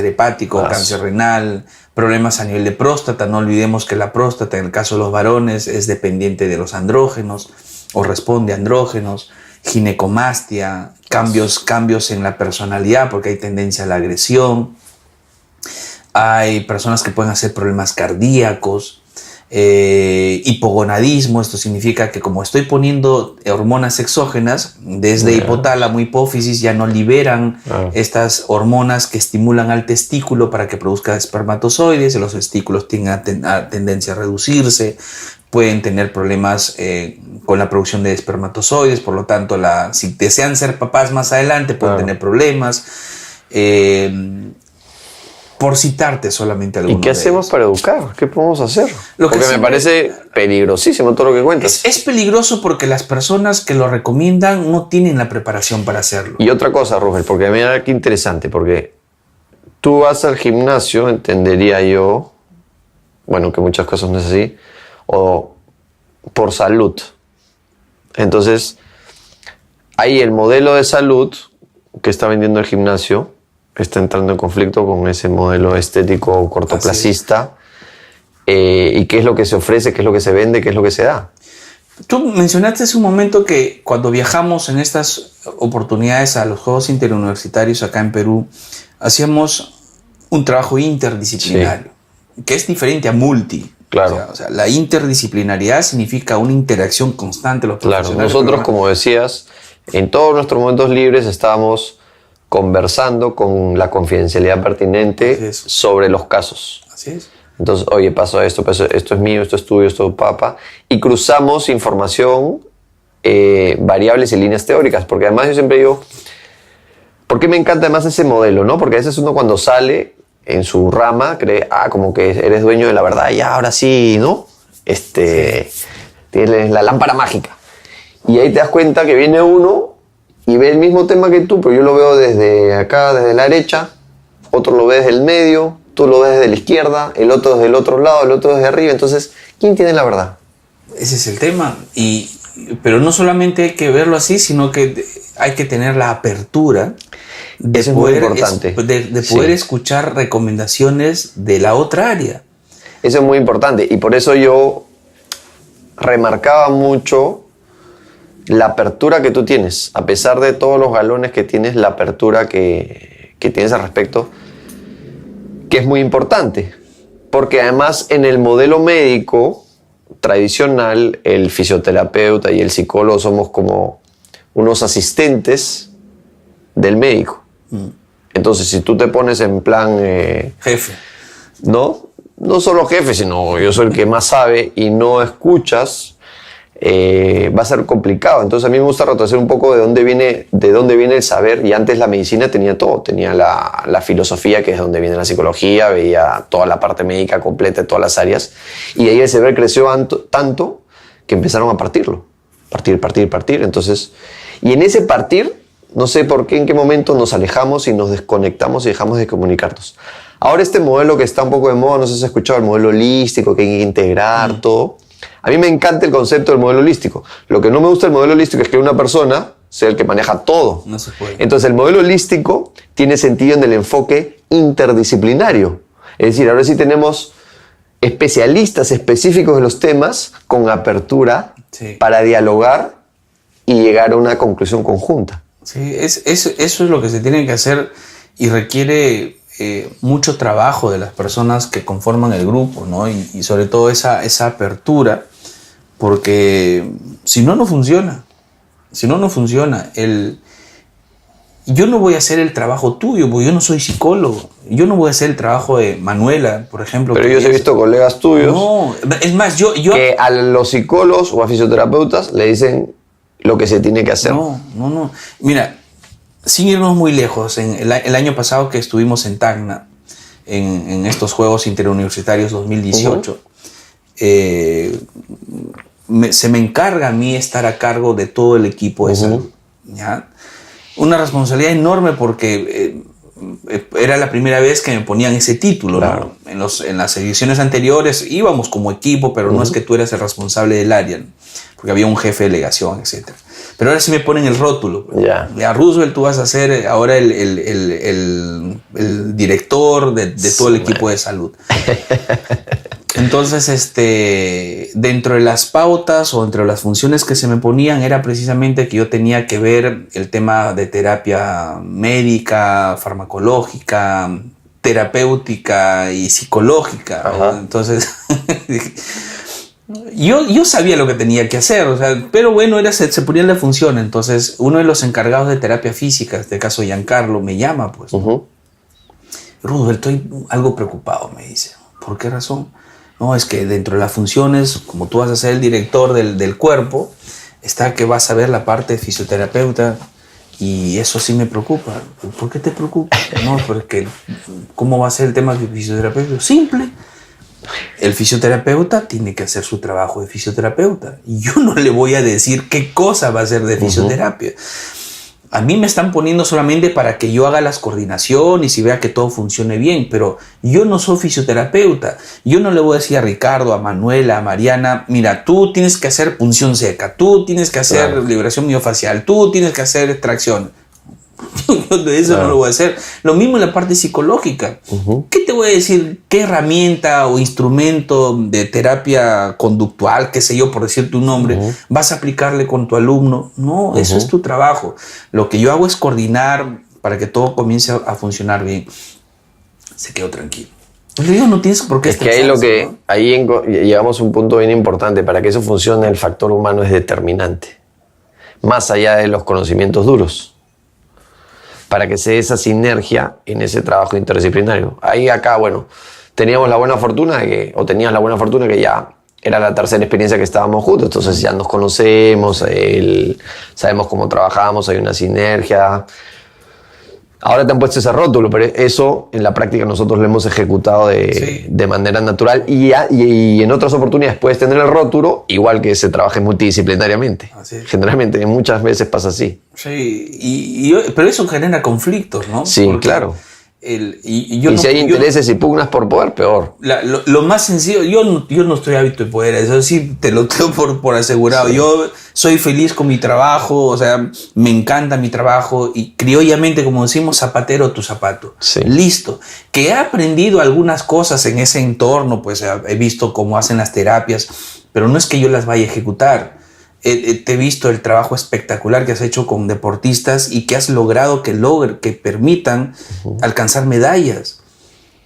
hepático, cáncer renal, problemas a nivel de próstata. No olvidemos que la próstata, en el caso de los varones, es dependiente de los andrógenos o responde a andrógenos, ginecomastia, cambios en la personalidad porque hay tendencia a la agresión. Hay personas que pueden hacer problemas cardíacos, hipogonadismo. Esto significa que como estoy poniendo hormonas exógenas desde hipotálamo, hipófisis, ya no liberan estas hormonas que estimulan al testículo para que produzca espermatozoides. Los testículos tienen tendencia a reducirse, pueden tener problemas con la producción de espermatozoides, por lo tanto si desean ser papás más adelante pueden tener problemas. Por citarte solamente algunos. ¿Y qué hacemos para educar? ¿Qué podemos hacer? Porque me siempre parece peligrosísimo todo lo que cuentas. es peligroso porque las personas que lo recomiendan no tienen la preparación para hacerlo. Y otra cosa, Rugel, porque mira qué interesante, porque tú vas al gimnasio, entendería yo, bueno, que muchas cosas no es así, o por salud. Entonces, ahí el modelo de salud que está vendiendo el gimnasio está entrando en conflicto con ese modelo estético cortoplacista. ¿Y qué es lo que se ofrece, qué es lo que se vende, qué es lo que se da? Tú mencionaste hace un momento que cuando viajamos en estas oportunidades a los Juegos Interuniversitarios acá en Perú, hacíamos un trabajo interdisciplinario, que es diferente a multi. Claro. O sea, la interdisciplinariedad significa una interacción constante de los profesionales. Claro, nosotros, como decías, en todos nuestros momentos libres estábamos conversando con la confidencialidad pertinente sobre los casos. Así es. Entonces, oye, pasó esto es mío, esto es tuyo, esto es papa. Y cruzamos información, variables y líneas teóricas. Porque además yo siempre digo, ¿por qué me encanta además ese modelo, no? Porque a veces uno cuando sale en su rama cree, como que eres dueño de la verdad, ya, ahora sí, ¿no? Tienes la lámpara mágica. Y ahí te das cuenta que viene uno y ve el mismo tema que tú, pero yo lo veo desde acá, desde la derecha, otro lo ve desde el medio, tú lo ves desde la izquierda, el otro desde el otro lado, el otro desde arriba. Entonces, ¿quién tiene la verdad? Ese es el tema. Pero no solamente hay que verlo así, sino que hay que tener la apertura de Eso poder, es muy importante. de poder escuchar recomendaciones de la otra área. Eso es muy importante. Y por eso yo remarcaba mucho la apertura que tú tienes. A pesar de todos los galones que tienes, la apertura que tienes al respecto, que es muy importante. Porque además en el modelo médico tradicional, el fisioterapeuta y el psicólogo somos como unos asistentes del médico. Entonces, si tú te pones en plan... jefe. No solo jefe, sino yo soy el que más sabe y no escuchas, va a ser complicado. Entonces, a mí me gusta retroceder un poco de dónde viene el saber. Y antes la medicina tenía todo. Tenía la filosofía, que es donde viene la psicología, veía toda la parte médica completa de todas las áreas. Y de ahí el saber creció tanto que empezaron a partirlo. Partir. Entonces, y en ese partir, no sé por qué, en qué momento nos alejamos y nos desconectamos y dejamos de comunicarnos. Ahora este modelo que está un poco de moda, no sé si has escuchado, el modelo holístico, que hay que integrar todo. A mí me encanta el concepto del modelo holístico. Lo que no me gusta del modelo holístico es que una persona sea el que maneja todo. No se puede. Entonces el modelo holístico tiene sentido en el enfoque interdisciplinario. Es decir, ahora sí tenemos especialistas específicos de los temas con apertura para dialogar y llegar a una conclusión conjunta. Sí, eso es lo que se tiene que hacer y requiere mucho trabajo de las personas que conforman el grupo, ¿no? Y sobre todo esa apertura, porque si no, no funciona. Yo no voy a hacer el trabajo tuyo, porque yo no soy psicólogo. Yo no voy a hacer el trabajo de Manuela, por ejemplo. Pero yo he visto colegas tuyos. No, es más, yo que a los psicólogos o a fisioterapeutas le dicen lo que se tiene que hacer. No. Mira, sin irnos muy lejos, el año pasado que estuvimos en Tacna, en estos Juegos Interuniversitarios 2018, se me encarga a mí estar a cargo de todo el equipo de salud. ¿Ya? Una responsabilidad enorme porque era la primera vez que me ponían ese título. Claro. ¿No? En las ediciones anteriores íbamos como equipo, pero no es que tú eras el responsable del área, ¿no? Porque había un jefe de delegación, etc. Pero ahora sí me ponen el rótulo. A Roosevelt tú vas a ser ahora el director de todo el equipo de salud. Entonces, dentro de las pautas o entre las funciones que se me ponían era precisamente que yo tenía que ver el tema de terapia médica, farmacológica, terapéutica y psicológica. ¿No? Entonces, yo sabía lo que tenía que hacer, o sea, pero bueno, se ponía en la función. Entonces, uno de los encargados de terapia física, en este caso Giancarlo, me llama, pues. Roosevelt, estoy algo preocupado, me dice. ¿Por qué razón? No, es que dentro de las funciones, como tú vas a ser el director del cuerpo, está que vas a ver la parte de fisioterapeuta Y eso sí me preocupa. ¿Por qué te preocupa? No, porque ¿cómo va a ser el tema del fisioterapeuta? Simple. El fisioterapeuta tiene que hacer su trabajo de fisioterapeuta. Y yo no le voy a decir qué cosa va a hacer de fisioterapia. A mí me están poniendo solamente para que yo haga las coordinaciones y vea que todo funcione bien, pero yo no soy fisioterapeuta. Yo no le voy a decir a Ricardo, a Manuela, a Mariana, mira, tú tienes que hacer punción seca, tú tienes que hacer liberación miofacial, tú tienes que hacer extracción. Eso no lo voy a hacer. Lo mismo en la parte psicológica. ¿Qué te voy a decir? ¿Qué herramienta o instrumento de terapia conductual, qué sé yo, por decirte un nombre, vas a aplicarle con tu alumno? No, eso es tu trabajo. Lo que yo hago es coordinar para que todo comience a funcionar bien. Se quedó tranquilo. Pues le digo, no tienes por qué estresarse. Es que ahí llegamos a un punto bien importante. Para que eso funcione, el factor humano es determinante. Más allá de los conocimientos duros. Para que se dé esa sinergia en ese trabajo interdisciplinario. Ahí acá, bueno, tenías la buena fortuna que ya era la tercera experiencia que estábamos juntos, entonces ya nos conocemos, sabemos cómo trabajamos, hay una sinergia. Ahora te han puesto ese rótulo, pero eso en la práctica nosotros lo hemos ejecutado de manera natural y en otras oportunidades puedes tener el rótulo igual que se trabaje multidisciplinariamente. Generalmente, muchas veces pasa así. Sí, pero eso genera conflictos, ¿no? Sí, porque claro. Si hay intereses y pugnas por poder, peor. Lo más sencillo, yo no estoy hábito de poder, eso sí te lo tengo por asegurado. Sí. Yo soy feliz con mi trabajo, o sea, me encanta mi trabajo y criollamente, como decimos, zapatero tu zapato. Sí. Listo. Que he aprendido algunas cosas en ese entorno, pues he visto cómo hacen las terapias, pero no es que yo las vaya a ejecutar. Te he visto el trabajo espectacular que has hecho con deportistas y que has logrado que permitan alcanzar medallas.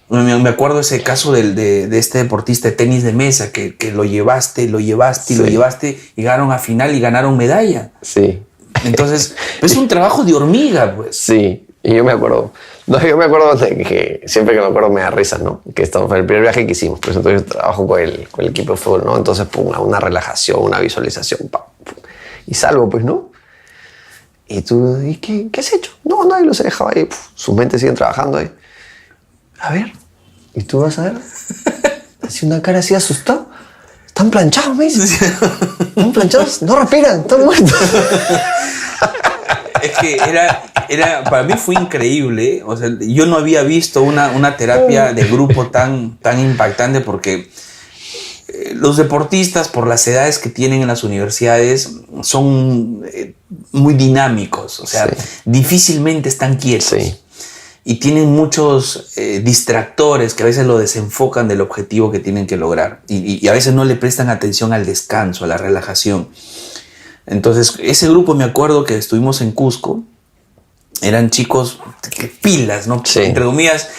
Me acuerdo ese caso de este deportista de tenis de mesa que lo llevaste y llegaron a final y ganaron medalla. Sí. Entonces, es un trabajo de hormiga, pues. Sí, y yo me acuerdo de que siempre que me acuerdo me da risa, ¿no? Que esto fue el primer viaje que hicimos, pues entonces yo trabajo con el equipo de fútbol, ¿no? Entonces, pum, una relajación, una visualización, pum, y salgo, pues, ¿no? Y tú, ¿y qué has hecho? No, ahí los he dejado ahí, sus mentes siguen trabajando ahí. A ver, ¿y tú vas a ver? Así una cara así asustado. Están planchados, me dices. Están planchados, no respiran, están muertos. Es que para mí fue increíble. O sea, yo no había visto una terapia de grupo tan impactante porque los deportistas, por las edades que tienen en las universidades, son muy dinámicos. O sea, difícilmente están quietos. Sí. Y tienen muchos distractores que a veces lo desenfocan del objetivo que tienen que lograr. Y a veces no le prestan atención al descanso, a la relajación. Entonces, ese grupo, me acuerdo que estuvimos en Cusco, eran chicos pilas, ¿no? Sí. Entre comillas,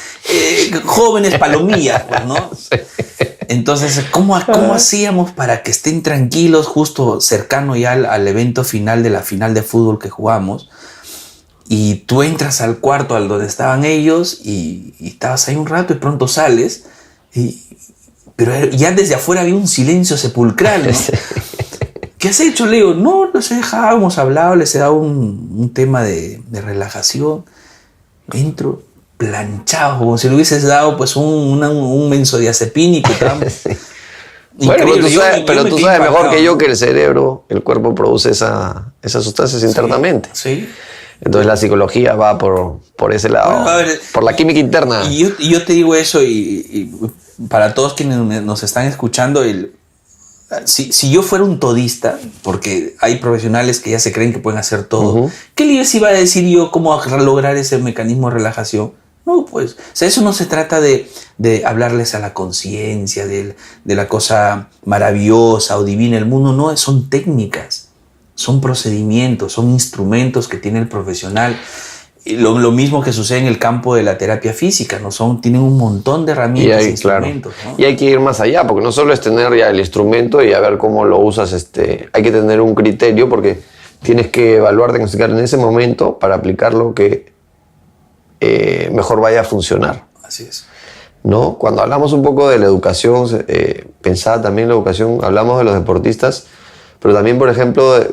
jóvenes palomillas, pues, ¿no? Sí. Entonces, ¿cómo hacíamos para que estén tranquilos justo cercano ya al evento final de la final de fútbol que jugamos? Y tú entras al cuarto al donde estaban ellos y estabas ahí un rato y pronto sales, pero ya desde afuera había un silencio sepulcral, ¿no? Sí. ¿Qué has hecho? Le digo, no, los he dejado, hemos hablado, les he dado un tema de relajación. Entro planchado, como si le hubieses dado pues un benzodiazepínico. Sí. Bueno, pero tú sabes mejor que yo que el cerebro, el cuerpo produce esas sustancias internamente. Sí. Entonces la psicología va por ese lado, bueno, ver, por la química interna. Y yo te digo eso y para todos quienes nos están escuchando, si yo fuera un todista, porque hay profesionales que ya se creen que pueden hacer todo, ¿qué les iba a decir yo cómo lograr ese mecanismo de relajación? No, pues, o sea, eso no se trata de hablarles a la conciencia, de la cosa maravillosa o divina del mundo, no, son técnicas, son procedimientos, son instrumentos que tiene el profesional. Lo mismo que sucede en el campo de la terapia física, ¿no? Tienen un montón de herramientas e instrumentos. Claro. ¿No? Y hay que ir más allá, porque no solo es tener ya el instrumento y a ver cómo lo usas. Hay que tener un criterio porque tienes que evaluar, diagnosticar en ese momento para aplicar lo que mejor vaya a funcionar. Así es. ¿No? Cuando hablamos un poco de la educación, pensada también la educación, hablamos de los deportistas, pero también, por ejemplo,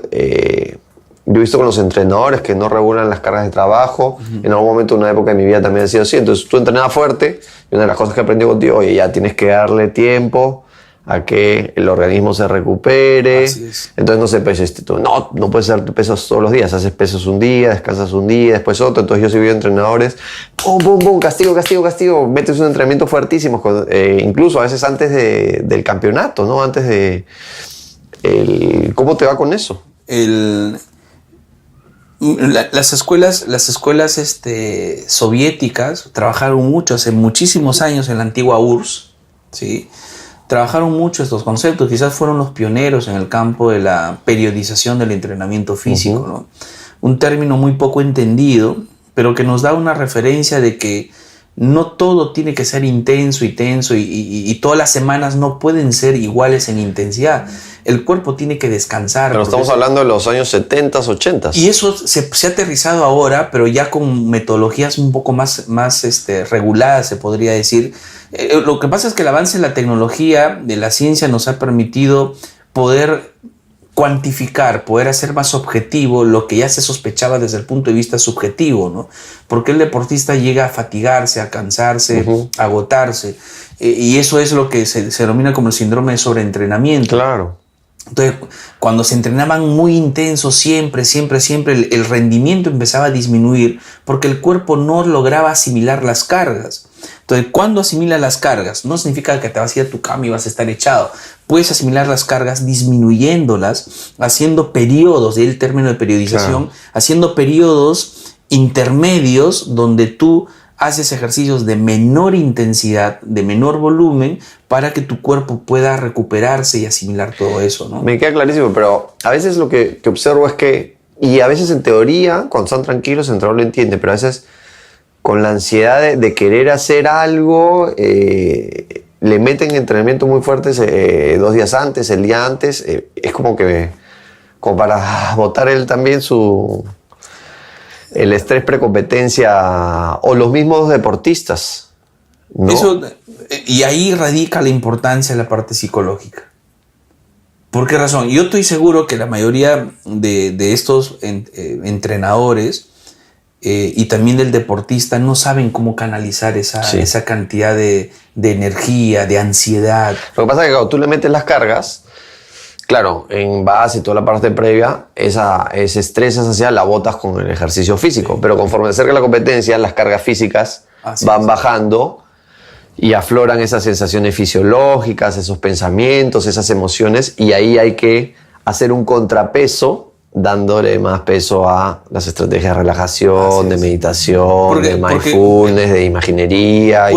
yo he visto con los entrenadores que no regulan las cargas de trabajo. En algún momento, una época de mi vida también ha sido así. Entonces tú entrenabas fuerte y una de las cosas que aprendí contigo, oye, ya tienes que darle tiempo a que el organismo se recupere. Así es. Entonces no sé, pues, tú, no puedes hacer pesos todos los días. Haces pesos un día, descansas un día, después otro. Entonces yo soy entrenadores, pum, pum, pum, castigo, castigo, castigo. Metes un entrenamiento fuertísimo, incluso a veces antes del campeonato, ¿no? Antes de... ¿Cómo te va con eso? Las escuelas soviéticas trabajaron mucho, hace muchísimos años en la antigua URSS, ¿sí? Trabajaron mucho estos conceptos, quizás fueron los pioneros en el campo de la periodización del entrenamiento físico, ¿no? Un término muy poco entendido, pero que nos da una referencia de que no todo tiene que ser intenso y tenso y todas las semanas no pueden ser iguales en intensidad. El cuerpo tiene que descansar. Pero estamos hablando de los años 70, 80. Y eso se ha aterrizado ahora, pero ya con metodologías un poco más reguladas, se podría decir. Lo que pasa es que el avance de la tecnología, de la ciencia, nos ha permitido poder cuantificar, poder hacer más objetivo lo que ya se sospechaba desde el punto de vista subjetivo, ¿no? Porque el deportista llega a fatigarse, a cansarse, a agotarse. Y eso es lo que se denomina como el síndrome de sobreentrenamiento. Claro. Entonces, cuando se entrenaban muy intenso, siempre, el rendimiento empezaba a disminuir porque el cuerpo no lograba asimilar las cargas. Entonces, cuando asimilas las cargas, no significa que te vas a ir a tu cama y vas a estar echado. Puedes asimilar las cargas disminuyéndolas, haciendo periodos, de ahí el término de periodización, haciendo periodos intermedios donde tú haces ejercicios de menor intensidad, de menor volumen, para que tu cuerpo pueda recuperarse y asimilar todo eso, ¿no? Me queda clarísimo, pero a veces lo que observo es que, y a veces en teoría, cuando están tranquilos, el entrenador lo entiende, pero a veces con la ansiedad de querer hacer algo, le meten entrenamientos muy fuertes 2 días antes, el día antes, es como para botar él también el estrés precompetencia, o los mismos deportistas, ¿no? Eso, y ahí radica la importancia de la parte psicológica. ¿Por qué razón? Yo estoy seguro que la mayoría de estos entrenadores y también del deportista no saben cómo canalizar esa cantidad de energía, de ansiedad. Lo que pasa es que cuando tú le metes las cargas, claro, en base y toda la parte previa, ese estrés, esa ansiedad la botas con el ejercicio físico. Pero conforme se acerca la competencia, las cargas físicas van bajando y afloran esas sensaciones fisiológicas, esos pensamientos, esas emociones, y ahí hay que hacer un contrapeso dándole más peso a las estrategias de relajación, de meditación, de mindfulness, de imaginería.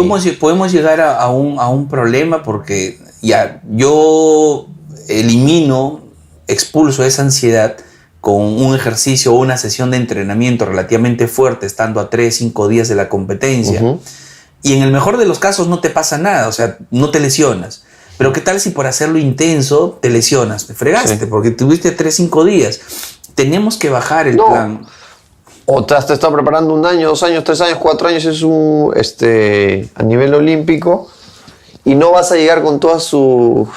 Podemos llegar a un problema porque ya yo expulso esa ansiedad con un ejercicio o una sesión de entrenamiento relativamente fuerte, estando a 3-5 días de la competencia. Y en el mejor de los casos no te pasa nada, o sea, no te lesionas. Pero ¿qué tal si por hacerlo intenso te lesionas? Te fregaste porque tuviste 3-5 días. Tenemos que bajar el plan. O te has estado preparando 1 año, 2 años, 3 años, 4 años a nivel olímpico y no vas a llegar con todas sus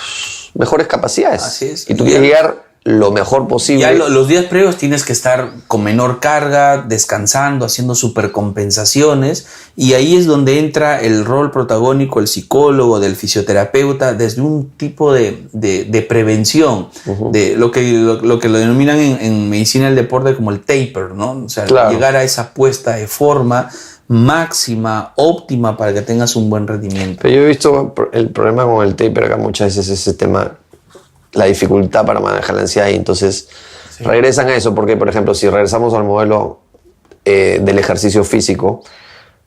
mejores capacidades. Así es. Y tú quieres llegar lo mejor posible. Ya los días previos tienes que estar con menor carga, descansando, haciendo supercompensaciones, y ahí es donde entra el rol protagónico, el psicólogo, del fisioterapeuta, desde un tipo de prevención, de lo que lo denominan en medicina del deporte como el taper, ¿no? O sea, llegar a esa puesta de forma máxima, óptima, para que tengas un buen rendimiento. Pero yo he visto el problema con el taper acá muchas veces, ese tema, la dificultad para manejar la ansiedad, y entonces regresan a eso, porque por ejemplo, si regresamos al modelo del ejercicio físico,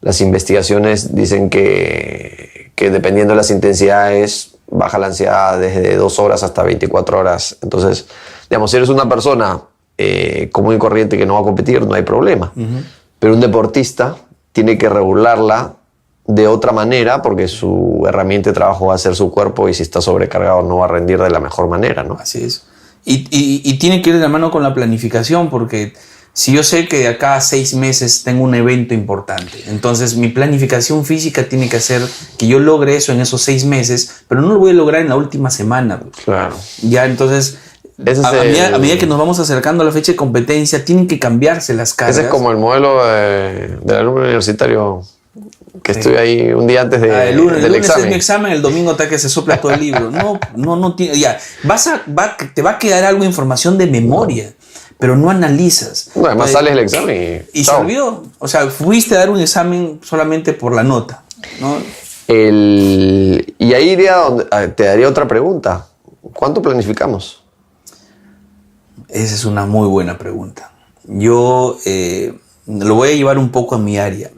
las investigaciones dicen que dependiendo de las intensidades baja la ansiedad desde 2 horas hasta 24 horas. Entonces, digamos, si eres una persona común y corriente que no va a competir, no hay problema. Pero un deportista tiene que regularla de otra manera, porque su herramienta de trabajo va a ser su cuerpo, y si está sobrecargado no va a rendir de la mejor manera, ¿no? Así es. Y tiene que ir de la mano con la planificación, porque si yo sé que de acá a 6 meses tengo un evento importante, entonces mi planificación física tiene que hacer que yo logre eso en esos 6 meses, pero no lo voy a lograr en la última semana. Claro. Ya, entonces A medida que nos vamos acercando a la fecha de competencia, tienen que cambiarse las cargas. Ese es como el modelo del alumno universitario que estuve ahí un día antes el lunes del examen. Es mi examen, el domingo está que se sopla todo el libro. No tiene, ya, te va a quedar algo de información de memoria, pero no analizas. No, además sales el examen y se olvidó. O sea, fuiste a dar un examen solamente por la nota, ¿no? Y ahí te daría otra pregunta. ¿Cuánto planificamos? Esa es una muy buena pregunta. Yo lo voy a llevar un poco a mi área.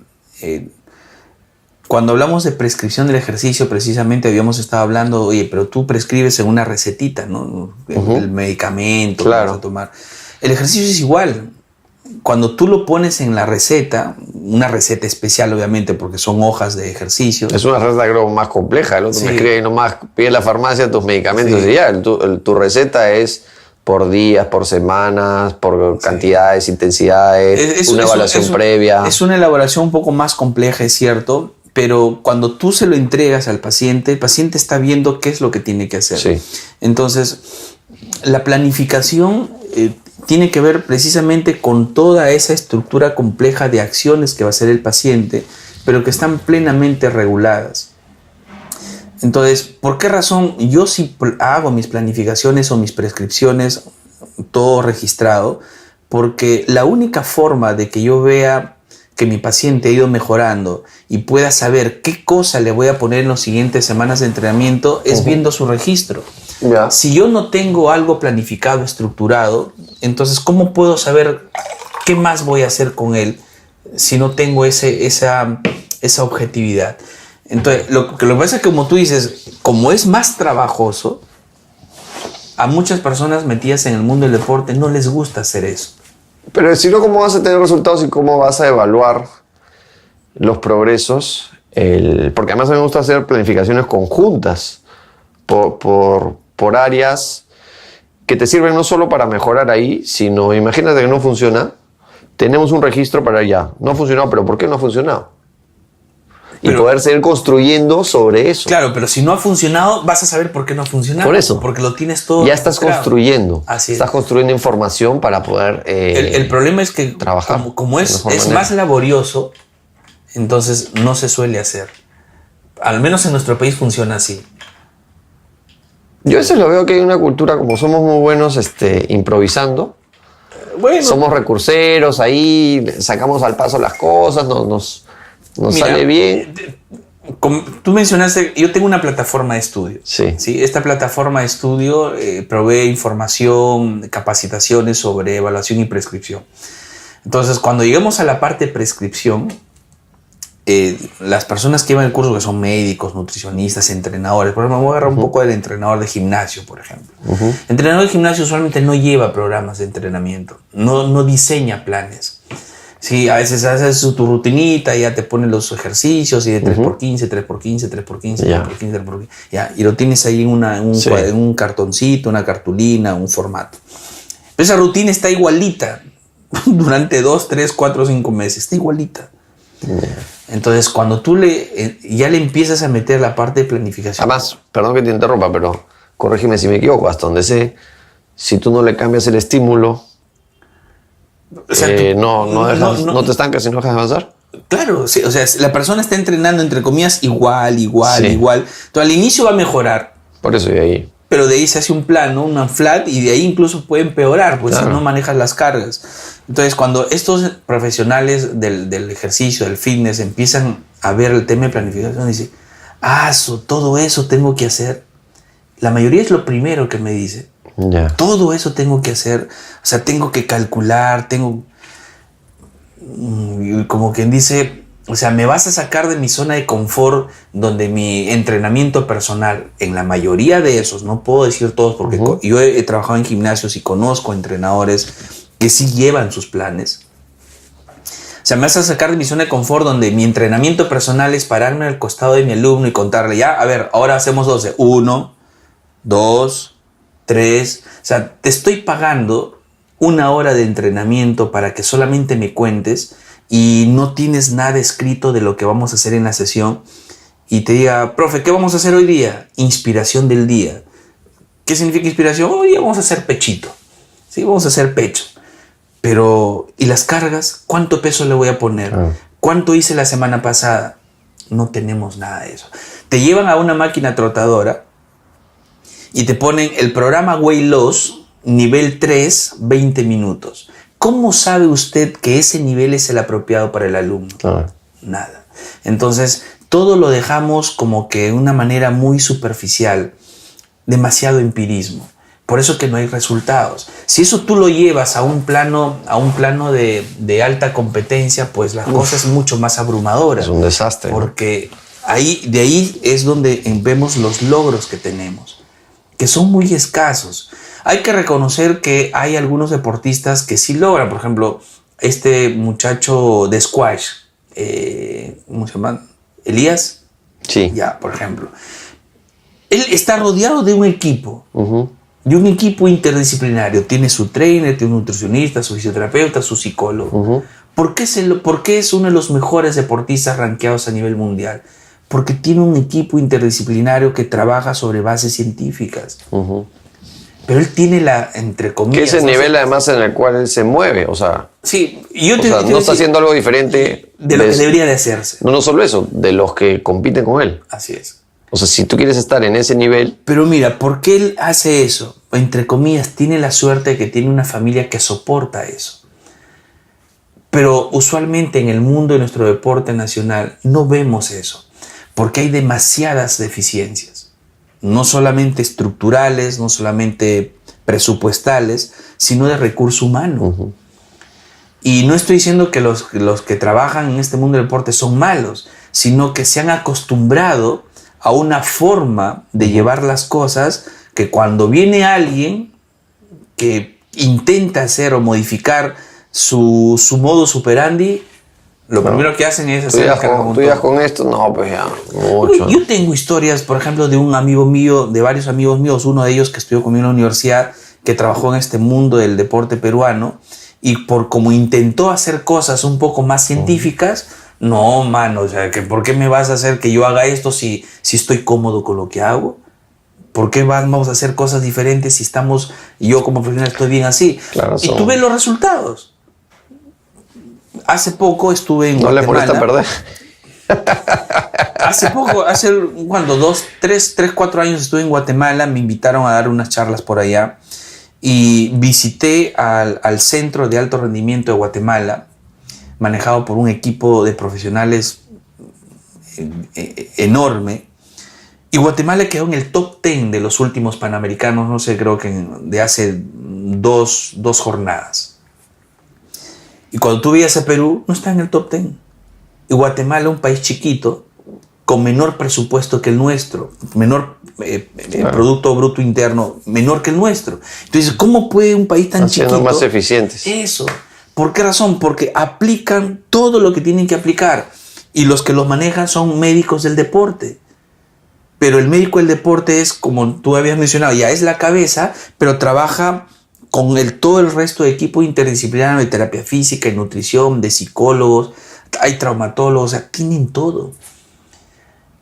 Cuando hablamos de prescripción del ejercicio, precisamente habíamos estado hablando, oye, pero tú prescribes en una recetita, ¿no? El medicamento que vas a tomar. El ejercicio es igual. Cuando tú lo pones en la receta, una receta especial obviamente porque son hojas de ejercicio. Es una receta creo más compleja, el otro me escribe nomás, pide la farmacia tus medicamentos y ya, tu receta es por días, por semanas, por cantidades, intensidades, una evaluación previa. Es una elaboración un poco más compleja, es cierto, pero cuando tú se lo entregas al paciente, el paciente está viendo qué es lo que tiene que hacer. Sí. Entonces, la planificación tiene que ver precisamente con toda esa estructura compleja de acciones que va a hacer el paciente, pero que están plenamente reguladas. Entonces, ¿por qué razón yo sí hago mis planificaciones o mis prescripciones todo registrado? Porque la única forma de que yo vea que mi paciente ha ido mejorando y pueda saber qué cosa le voy a poner en las siguientes semanas de entrenamiento es viendo su registro. Ya. Si yo no tengo algo planificado, estructurado, entonces ¿cómo puedo saber qué más voy a hacer con él si no tengo esa objetividad? Entonces, lo que pasa es que, como tú dices, como es más trabajoso, a muchas personas metidas en el mundo del deporte no les gusta hacer eso. Pero si no, ¿cómo vas a tener resultados y cómo vas a evaluar los progresos? Porque además a mí me gusta hacer planificaciones conjuntas por áreas que te sirven no solo para mejorar ahí, sino imagínate que no funciona, tenemos un registro para ya, no ha funcionado, pero ¿por qué no ha funcionado? Y poder seguir construyendo sobre eso. Claro, pero si no ha funcionado, vas a saber por qué no ha funcionado. Por eso. Porque lo tienes todo. Ya estás construyendo. Así es. Estás construyendo información para poder el problema es que trabajar como es más laborioso, entonces no se suele hacer. Al menos en nuestro país funciona así. Yo a veces lo veo que hay una cultura, como somos muy buenos improvisando. Bueno. Somos recurseros, ahí sacamos al paso las cosas, nos sale bien. Como tú mencionaste, yo tengo una plataforma de estudio. Sí. Esta plataforma de estudio provee información, capacitaciones sobre evaluación y prescripción. Entonces, cuando lleguemos a la parte de prescripción, las personas que llevan el curso, que son médicos, nutricionistas, entrenadores, por ejemplo, me voy a agarrar un poco del entrenador de gimnasio, por ejemplo. El entrenador de gimnasio usualmente no lleva programas de entrenamiento, no diseña planes. Sí, a veces haces tu rutinita y ya te ponen los ejercicios y de 3x15, 3x15, 3x15, 3x15, 3x15. Ya, y lo tienes ahí en un cartoncito, una cartulina, un formato. Pero esa rutina está igualita durante 2, 3, 4, 5 meses. Está igualita. Entonces, cuando tú ya le empiezas a meter la parte de planificación. Además, perdón que te interrumpa, pero corrígeme si me equivoco, hasta donde sé, si tú no le cambias el estímulo, o sea, no te estancas y no dejas de avanzar. Claro, sí, o sea, la persona está entrenando entre comillas igual. Entonces, al inicio va a mejorar. Por eso de ahí. Pero de ahí se hace un plano, una flat, y de ahí incluso puede empeorar, pues si no manejas las cargas. Entonces, cuando estos profesionales del ejercicio, del fitness, empiezan a ver el tema de planificación, dicen, todo eso tengo que hacer. La mayoría es lo primero que me dice. Todo eso tengo que hacer. O sea, tengo que calcular, como quien dice, o sea, me vas a sacar de mi zona de confort donde mi entrenamiento personal, en la mayoría de esos, no puedo decir todos porque yo he trabajado en gimnasios y conozco entrenadores que sí llevan sus planes. O sea, me vas a sacar de mi zona de confort donde mi entrenamiento personal es pararme al costado de mi alumno y contarle, ya, a ver, ahora hacemos 12. 1, 2, 3. O sea, te estoy pagando 1 hora de entrenamiento para que solamente me cuentes y no tienes nada escrito de lo que vamos a hacer en la sesión y te diga, profe, ¿qué vamos a hacer hoy día? Inspiración del día. ¿Qué significa inspiración? Hoy día vamos a hacer pechito. Sí, vamos a hacer pecho. Pero, ¿y las cargas? ¿Cuánto peso le voy a poner? ¿Cuánto hice la semana pasada? No tenemos nada de eso. Te llevan a una máquina trotadora y te ponen el programa Weight Loss, nivel 3, 20 minutos. ¿Cómo sabe usted que ese nivel es el apropiado para el alumno? Nada. Entonces, todo lo dejamos como que de una manera muy superficial, demasiado empirismo. Por eso que no hay resultados. Si eso tú lo llevas a un plano de alta competencia, pues la cosa es mucho más abrumadora. Es un desastre. Porque de ahí es donde vemos los logros que tenemos, que son muy escasos. Hay que reconocer que hay algunos deportistas que sí logran. Por ejemplo, este muchacho de squash, ¿cómo se llama? ¿Elías? Sí. Ya, por ejemplo. Él está rodeado de un equipo. De un equipo interdisciplinario. Tiene su trainer, tiene un nutricionista, su fisioterapeuta, su psicólogo. ¿Por qué es uno de los mejores deportistas rankeados a nivel mundial? Porque tiene un equipo interdisciplinario que trabaja sobre bases científicas. Pero él tiene entre comillas... Que ese nivel además en el cual él se mueve, o sea... Sí, no está haciendo algo diferente... De lo que debería de hacerse. No solo eso, de los que compiten con él. Así es. O sea, si tú quieres estar en ese nivel... Pero mira, ¿por qué él hace eso? Entre comillas, tiene la suerte de que tiene una familia que soporta eso. Pero usualmente en el mundo de nuestro deporte nacional no vemos eso, porque hay demasiadas deficiencias. No solamente estructurales, no solamente presupuestales, sino de recurso humano. Y no estoy diciendo que los que trabajan en este mundo del deporte son malos, sino que se han acostumbrado a una forma de llevar las cosas que cuando viene alguien que intenta hacer o modificar su modus operandi, lo primero que hacen es hacer ¿Tú ya con esto? No, pues ya, mucho. Yo tengo historias, por ejemplo, de un amigo mío, de varios amigos míos, uno de ellos que estudió conmigo en la universidad, que trabajó en este mundo del deporte peruano, y por como intentó hacer cosas un poco más científicas, no, mano, o sea, ¿por qué me vas a hacer que yo haga esto si estoy cómodo con lo que hago? ¿Por qué vamos a hacer cosas diferentes si yo como profesional estoy bien así? Claro, y tú ves los resultados. Hace poco estuve en Guatemala. No le molesta perder. Hace 4 años estuve en Guatemala, me invitaron a dar unas charlas por allá y visité al Centro de Alto Rendimiento de Guatemala, manejado por un equipo de profesionales enorme. Y Guatemala quedó en el top 10 de los últimos Panamericanos, no sé, creo que de hace dos jornadas. Y cuando tú veías a Perú, no está en el top 10. Y Guatemala, un país chiquito, con menor presupuesto que el nuestro, menor Producto Bruto Interno, menor que el nuestro. Entonces, ¿cómo puede un país tan chiquito? Más eficientes. Eso. ¿Por qué razón? Porque aplican todo lo que tienen que aplicar. Y los que los manejan son médicos del deporte. Pero el médico del deporte es, como tú habías mencionado, ya es la cabeza, pero trabaja con todo el resto de equipo interdisciplinario de terapia física y nutrición, de psicólogos, hay traumatólogos, o sea, tienen todo.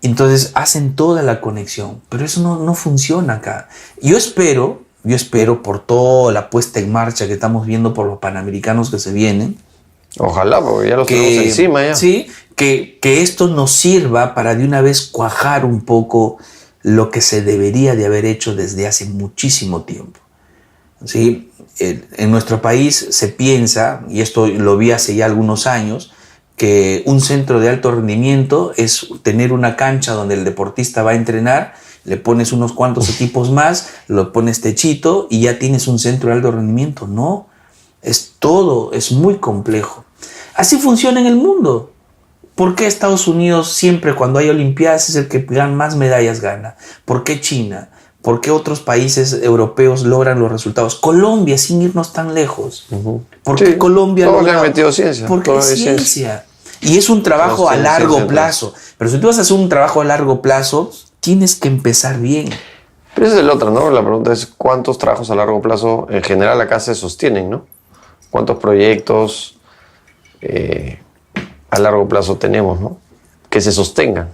Entonces hacen toda la conexión, pero eso no funciona acá. Yo espero por toda la puesta en marcha que estamos viendo por los Panamericanos que se vienen. Ojalá, porque ya los tenemos encima ya. Sí, que esto nos sirva para de una vez cuajar un poco lo que se debería de haber hecho desde hace muchísimo tiempo. ¿Sí? En nuestro país se piensa, y esto lo vi hace ya algunos años, que un centro de alto rendimiento es tener una cancha donde el deportista va a entrenar, le pones unos cuantos equipos más, lo pones techito y ya tienes un centro de alto rendimiento. No, es muy complejo. Así funciona en el mundo. ¿Por qué Estados Unidos siempre cuando hay olimpiadas es el que más medallas gana? ¿Por qué China? ¿Por qué otros países europeos logran los resultados? Colombia, sin irnos tan lejos. ¿Por qué Colombia logra? Porque han metido ciencia. Porque es ciencia. Y es un trabajo a largo plazo. Pero si tú vas a hacer un trabajo a largo plazo, tienes que empezar bien. Pero esa es la otra, ¿no? La pregunta es ¿cuántos trabajos a largo plazo en general acá se sostienen, ¿no? ¿Cuántos proyectos a largo plazo tenemos, ¿no? Que se sostengan.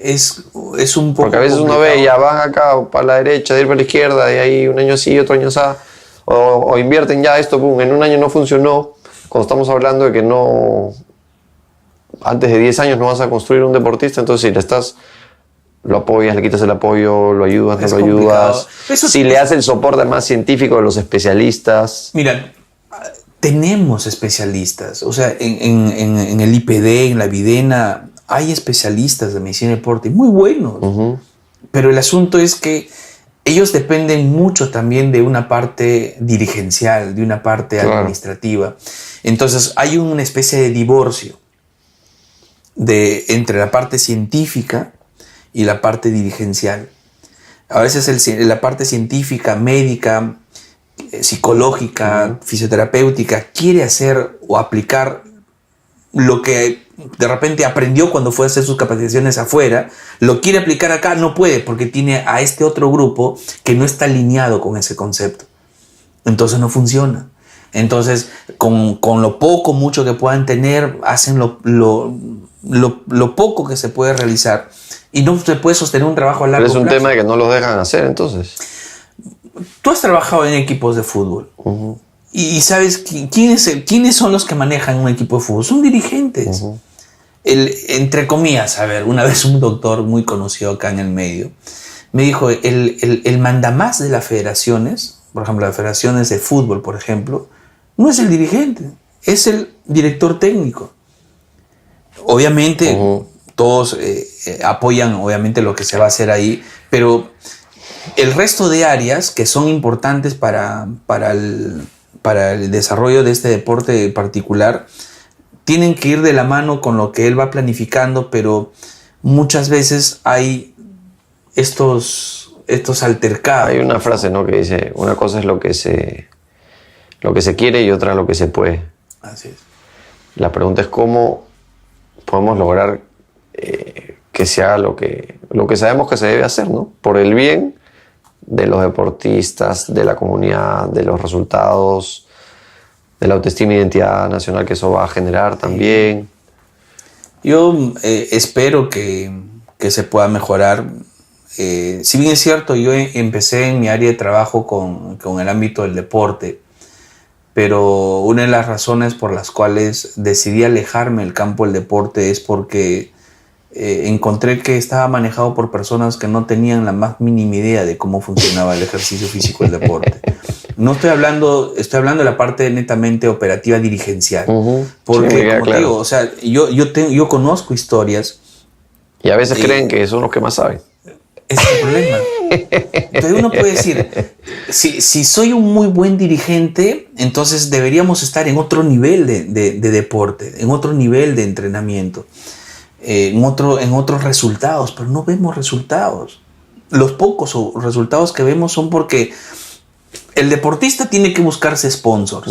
es un poco Porque a veces uno ve, ya van acá para la derecha, de ir para la izquierda, y ahí un año sí, otro año sí, o invierten ya esto, pum, en un año no funcionó, cuando estamos hablando de que no, antes de 10 años no vas a construir un deportista, entonces si lo apoyas, le quitas el apoyo, lo ayudas, no lo ayudas, si le haces el soporte más científico de los especialistas. Mira, tenemos especialistas, o sea, en el IPD, en la Videna, hay especialistas de medicina y deporte muy buenos, pero el asunto es que ellos dependen mucho también de una parte dirigencial, de una parte administrativa. Entonces hay una especie de divorcio entre la parte científica y la parte dirigencial. A veces la parte científica, médica, psicológica, fisioterapéutica, quiere hacer o aplicar lo que de repente aprendió cuando fue a hacer sus capacitaciones afuera, lo quiere aplicar acá, no puede porque tiene a este otro grupo que no está alineado con ese concepto. Entonces no funciona. Entonces, con lo poco, mucho que puedan tener, hacen lo poco que se puede realizar y no se puede sostener un trabajo a largo plazo. Pero es un tema de que no los dejan hacer, entonces. Tú has trabajado en equipos de fútbol y sabes quiénes son los que manejan un equipo de fútbol. Son dirigentes. Entre comillas, a ver, una vez un doctor muy conocido acá en el medio me dijo, el mandamás de las federaciones, por ejemplo, las federaciones de fútbol, por ejemplo, no es el dirigente, es el director técnico. Obviamente, todos apoyan obviamente lo que se va a hacer ahí, pero el resto de áreas que son importantes para el desarrollo de este deporte particular tienen que ir de la mano con lo que él va planificando, pero muchas veces hay estos altercados. Hay una frase, ¿no?, que dice, una cosa es lo que se quiere y otra lo que se puede. Así es. La pregunta es cómo podemos lograr que se haga lo que sabemos que se debe hacer, ¿no? Por el bien de los deportistas, de la comunidad, de los resultados, de la autoestima e identidad nacional que eso va a generar también. Yo espero que se pueda mejorar. Si bien es cierto, yo empecé en mi área de trabajo con el ámbito del deporte, pero una de las razones por las cuales decidí alejarme del campo del deporte es porque encontré que estaba manejado por personas que no tenían la más mínima idea de cómo funcionaba el ejercicio físico y el deporte. No estoy hablando de la parte netamente operativa dirigencial. Porque, sí, como claro. te digo, o sea, yo conozco historias. Y a veces creen que son los que más saben. Ese es el problema. Entonces uno puede decir, si soy un muy buen dirigente, entonces deberíamos estar en otro nivel de deporte, en otro nivel de entrenamiento, en otros resultados, pero no vemos resultados. Los pocos resultados que vemos son porque el deportista tiene que buscarse sponsors.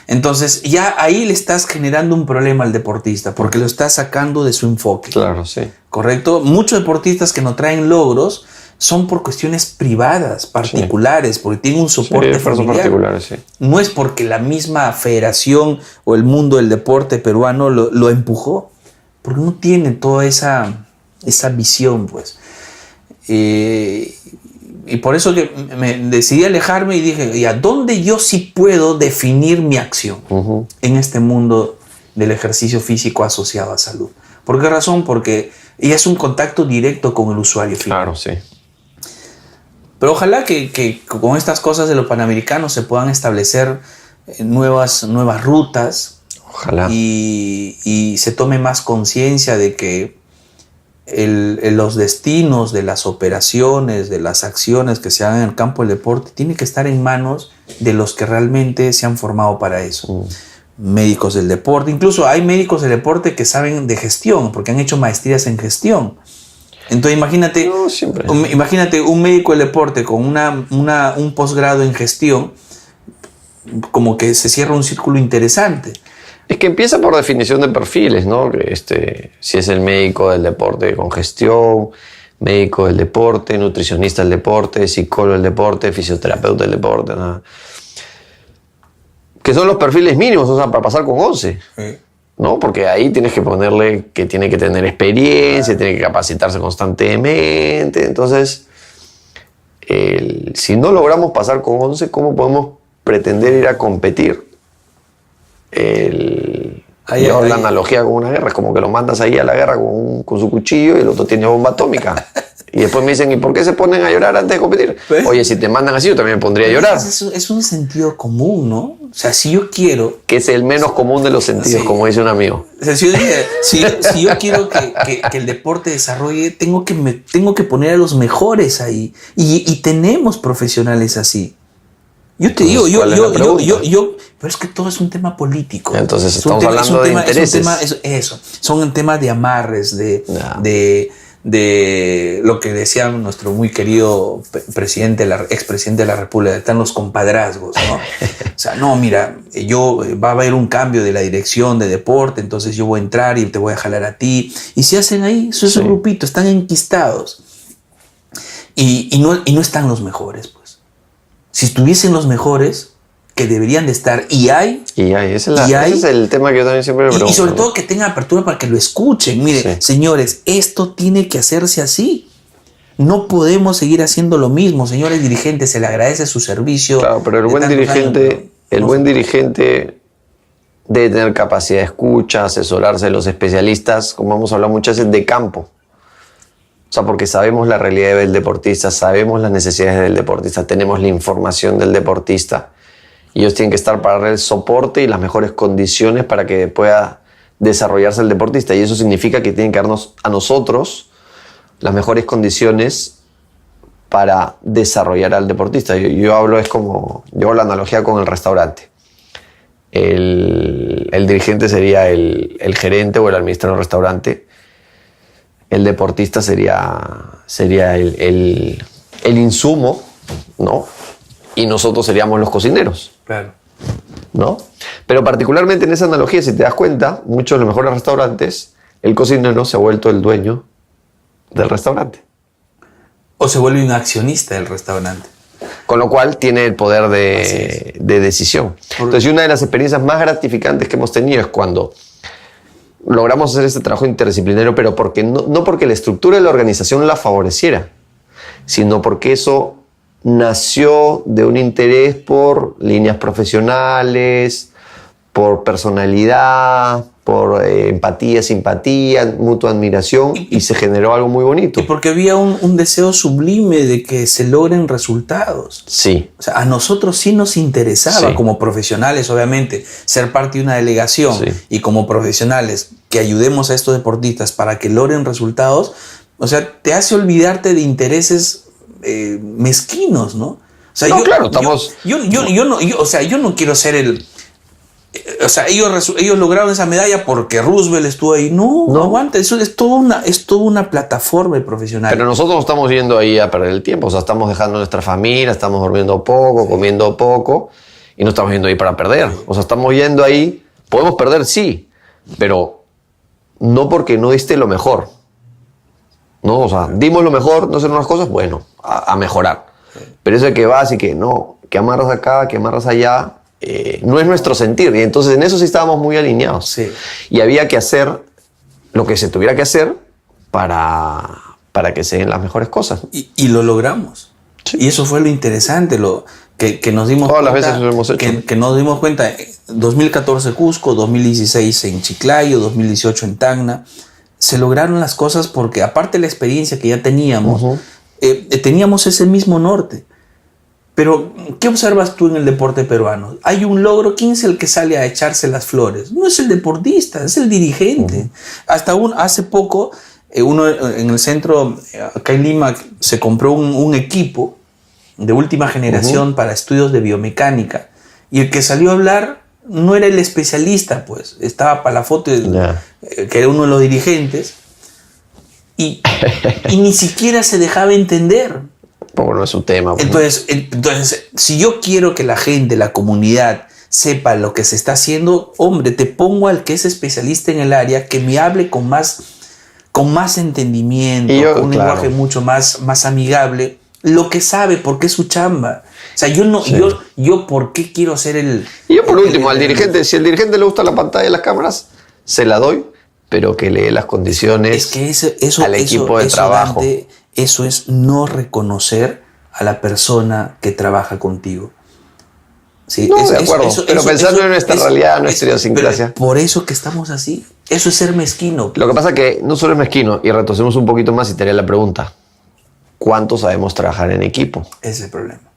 Entonces ya ahí le estás generando un problema al deportista porque lo estás sacando de su enfoque. Claro, sí. ¿Correcto? Muchos deportistas que no traen logros son por cuestiones privadas, particulares, porque tienen un soporte familiar. Particulares, sí. No es porque la misma federación o el mundo del deporte peruano lo empujó, porque no tiene toda esa visión, pues. Y por eso que me decidí alejarme y dije, ¿y a dónde yo sí puedo definir mi acción en este mundo del ejercicio físico asociado a salud? ¿Por qué razón? Porque ella es un contacto directo con el usuario final. Claro, sí. Pero ojalá que con estas cosas de los panamericanos se puedan establecer nuevas rutas. Ojalá. Y se tome más conciencia de que los destinos de las operaciones, de las acciones que se hagan en el campo del deporte, tiene que estar en manos de los que realmente se han formado para eso. Médicos del deporte, incluso hay médicos del deporte que saben de gestión, porque han hecho maestrías en gestión. Entonces imagínate un médico del deporte con un posgrado en gestión, como que se cierra un círculo interesante. Es que empieza por definición de perfiles, ¿no? Si es el médico del deporte con gestión, médico del deporte, nutricionista del deporte, psicólogo del deporte, fisioterapeuta del deporte, ¿no? Que son los perfiles mínimos, o sea, para pasar con 11. Sí. ¿no? Porque ahí tienes que ponerle que tiene que tener experiencia, tiene que capacitarse constantemente. Entonces, si no logramos pasar con 11, ¿cómo podemos pretender ir a competir? La analogía con una guerra es como que lo mandas ahí a la guerra con su cuchillo y el otro tiene bomba atómica. Y después me dicen, ¿y por qué se ponen a llorar antes de competir? ¿Ves? Oye, si te mandan así, yo también me pondría a llorar. Es un sentido común, ¿no? O sea, si yo quiero... Que es el menos común de los sentidos, como dice un amigo. O sea, si yo quiero que el deporte desarrolle, tengo que poner a los mejores ahí. Y tenemos profesionales así. Yo te digo, pero es que todo es un tema político. Entonces estamos hablando de intereses. Son un tema de amarres, de lo que decía nuestro muy querido expresidente de la República, están los compadrazgos, ¿no? O sea, no, mira, va a haber un cambio de la dirección de deporte, entonces yo voy a entrar y te voy a jalar a ti. Y se hacen ahí, ese grupito, están enquistados. Y no están los mejores, pues. Si estuviesen los mejores, que deberían de estar, ese es el tema que yo también siempre me pregunto. Y sobre todo que tengan apertura para que lo escuchen. Mire, señores, esto tiene que hacerse así. No podemos seguir haciendo lo mismo. Señores dirigentes, se le agradece su servicio. Claro, pero el buen dirigente debe tener capacidad de escucha, asesorarse de los especialistas, como hemos hablado muchas veces, de campo. O sea, porque sabemos la realidad del deportista, sabemos las necesidades del deportista, tenemos la información del deportista. Y ellos tienen que estar para darle el soporte y las mejores condiciones para que pueda desarrollarse el deportista. Y eso significa que tienen que darnos a nosotros las mejores condiciones para desarrollar al deportista. Yo hago la analogía con el restaurante. El dirigente sería el gerente o el administrador del restaurante. El deportista sería el insumo, ¿no? Y nosotros seríamos los cocineros. Claro. ¿No? Pero particularmente en esa analogía, si te das cuenta, muchos de los mejores restaurantes, el cocinero se ha vuelto el dueño del restaurante. O se vuelve un accionista del restaurante. Con lo cual tiene el poder de decisión. Entonces, una de las experiencias más gratificantes que hemos tenido es cuando logramos hacer este trabajo interdisciplinario, pero no porque la estructura de la organización la favoreciera, sino porque eso nació de un interés por líneas profesionales, por personalidad, por empatía, simpatía, mutua admiración, y se generó algo muy bonito. Y porque había un deseo sublime de que se logren resultados. Sí. O sea, a nosotros sí nos interesaba, como profesionales, obviamente, ser parte de una delegación, y como profesionales que ayudemos a estos deportistas para que logren resultados. O sea, te hace olvidarte de intereses mezquinos, ¿no? O sea, yo no quiero ser el... O sea, ellos lograron esa medalla porque Roosevelt estuvo ahí. No aguanta, eso es toda una plataforma de profesionales. Pero nosotros no estamos yendo ahí a perder el tiempo. O sea, estamos dejando a nuestra familia, estamos durmiendo poco, comiendo poco, y no estamos yendo ahí para perder. O sea, estamos yendo ahí, podemos perder, sí, pero no porque no diste lo mejor. No, o sea, dimos lo mejor, no hacer unas cosas, bueno, a mejorar. Pero eso de que vas y que amarras acá, que amarras allá, no es nuestro sentir. Y entonces en eso sí estábamos muy alineados. Sí. Y había que hacer lo que se tuviera que hacer para que se den las mejores cosas. Y lo logramos. Sí. Y eso fue lo interesante, que nos dimos Todas cuenta. Las veces lo hemos hecho. Que nos dimos cuenta, 2014 Cusco, 2016 en Chiclayo, 2018 en Tacna. Se lograron las cosas porque, aparte de la experiencia que ya teníamos, teníamos ese mismo norte. Pero, ¿qué observas tú en el deporte peruano? Hay un logro, ¿quién es el que sale a echarse las flores? No es el deportista, es el dirigente. Hace poco, uno en el centro, acá en Lima, se compró un equipo de última generación para estudios de biomecánica. Y el que salió a hablar no era el especialista, pues. Estaba para la foto, que era uno de los dirigentes. Y ni siquiera se dejaba entender. Porque no es su tema. Entonces, si yo quiero que la gente, la comunidad, sepa lo que se está haciendo, hombre, te pongo al que es especialista en el área, que me hable con más entendimiento, con un lenguaje mucho más amigable, lo que sabe, porque es su chamba. O sea, yo ¿por qué quiero ser el... Y yo por último, al dirigente, si al dirigente le gusta la pantalla y las cámaras, se la doy, pero que le dé las condiciones Es que eso, al equipo de trabajo. Dante, eso es no reconocer a la persona que trabaja contigo. Sí, No, de acuerdo, pero pensando en nuestra realidad, nuestra idiosincrasia. Pero por eso que estamos así, eso es ser mezquino. Lo que pasa es que no solo es mezquino, y retrocedemos un poquito más y te haría la pregunta, ¿cuánto sabemos trabajar en equipo? Ese es el problema.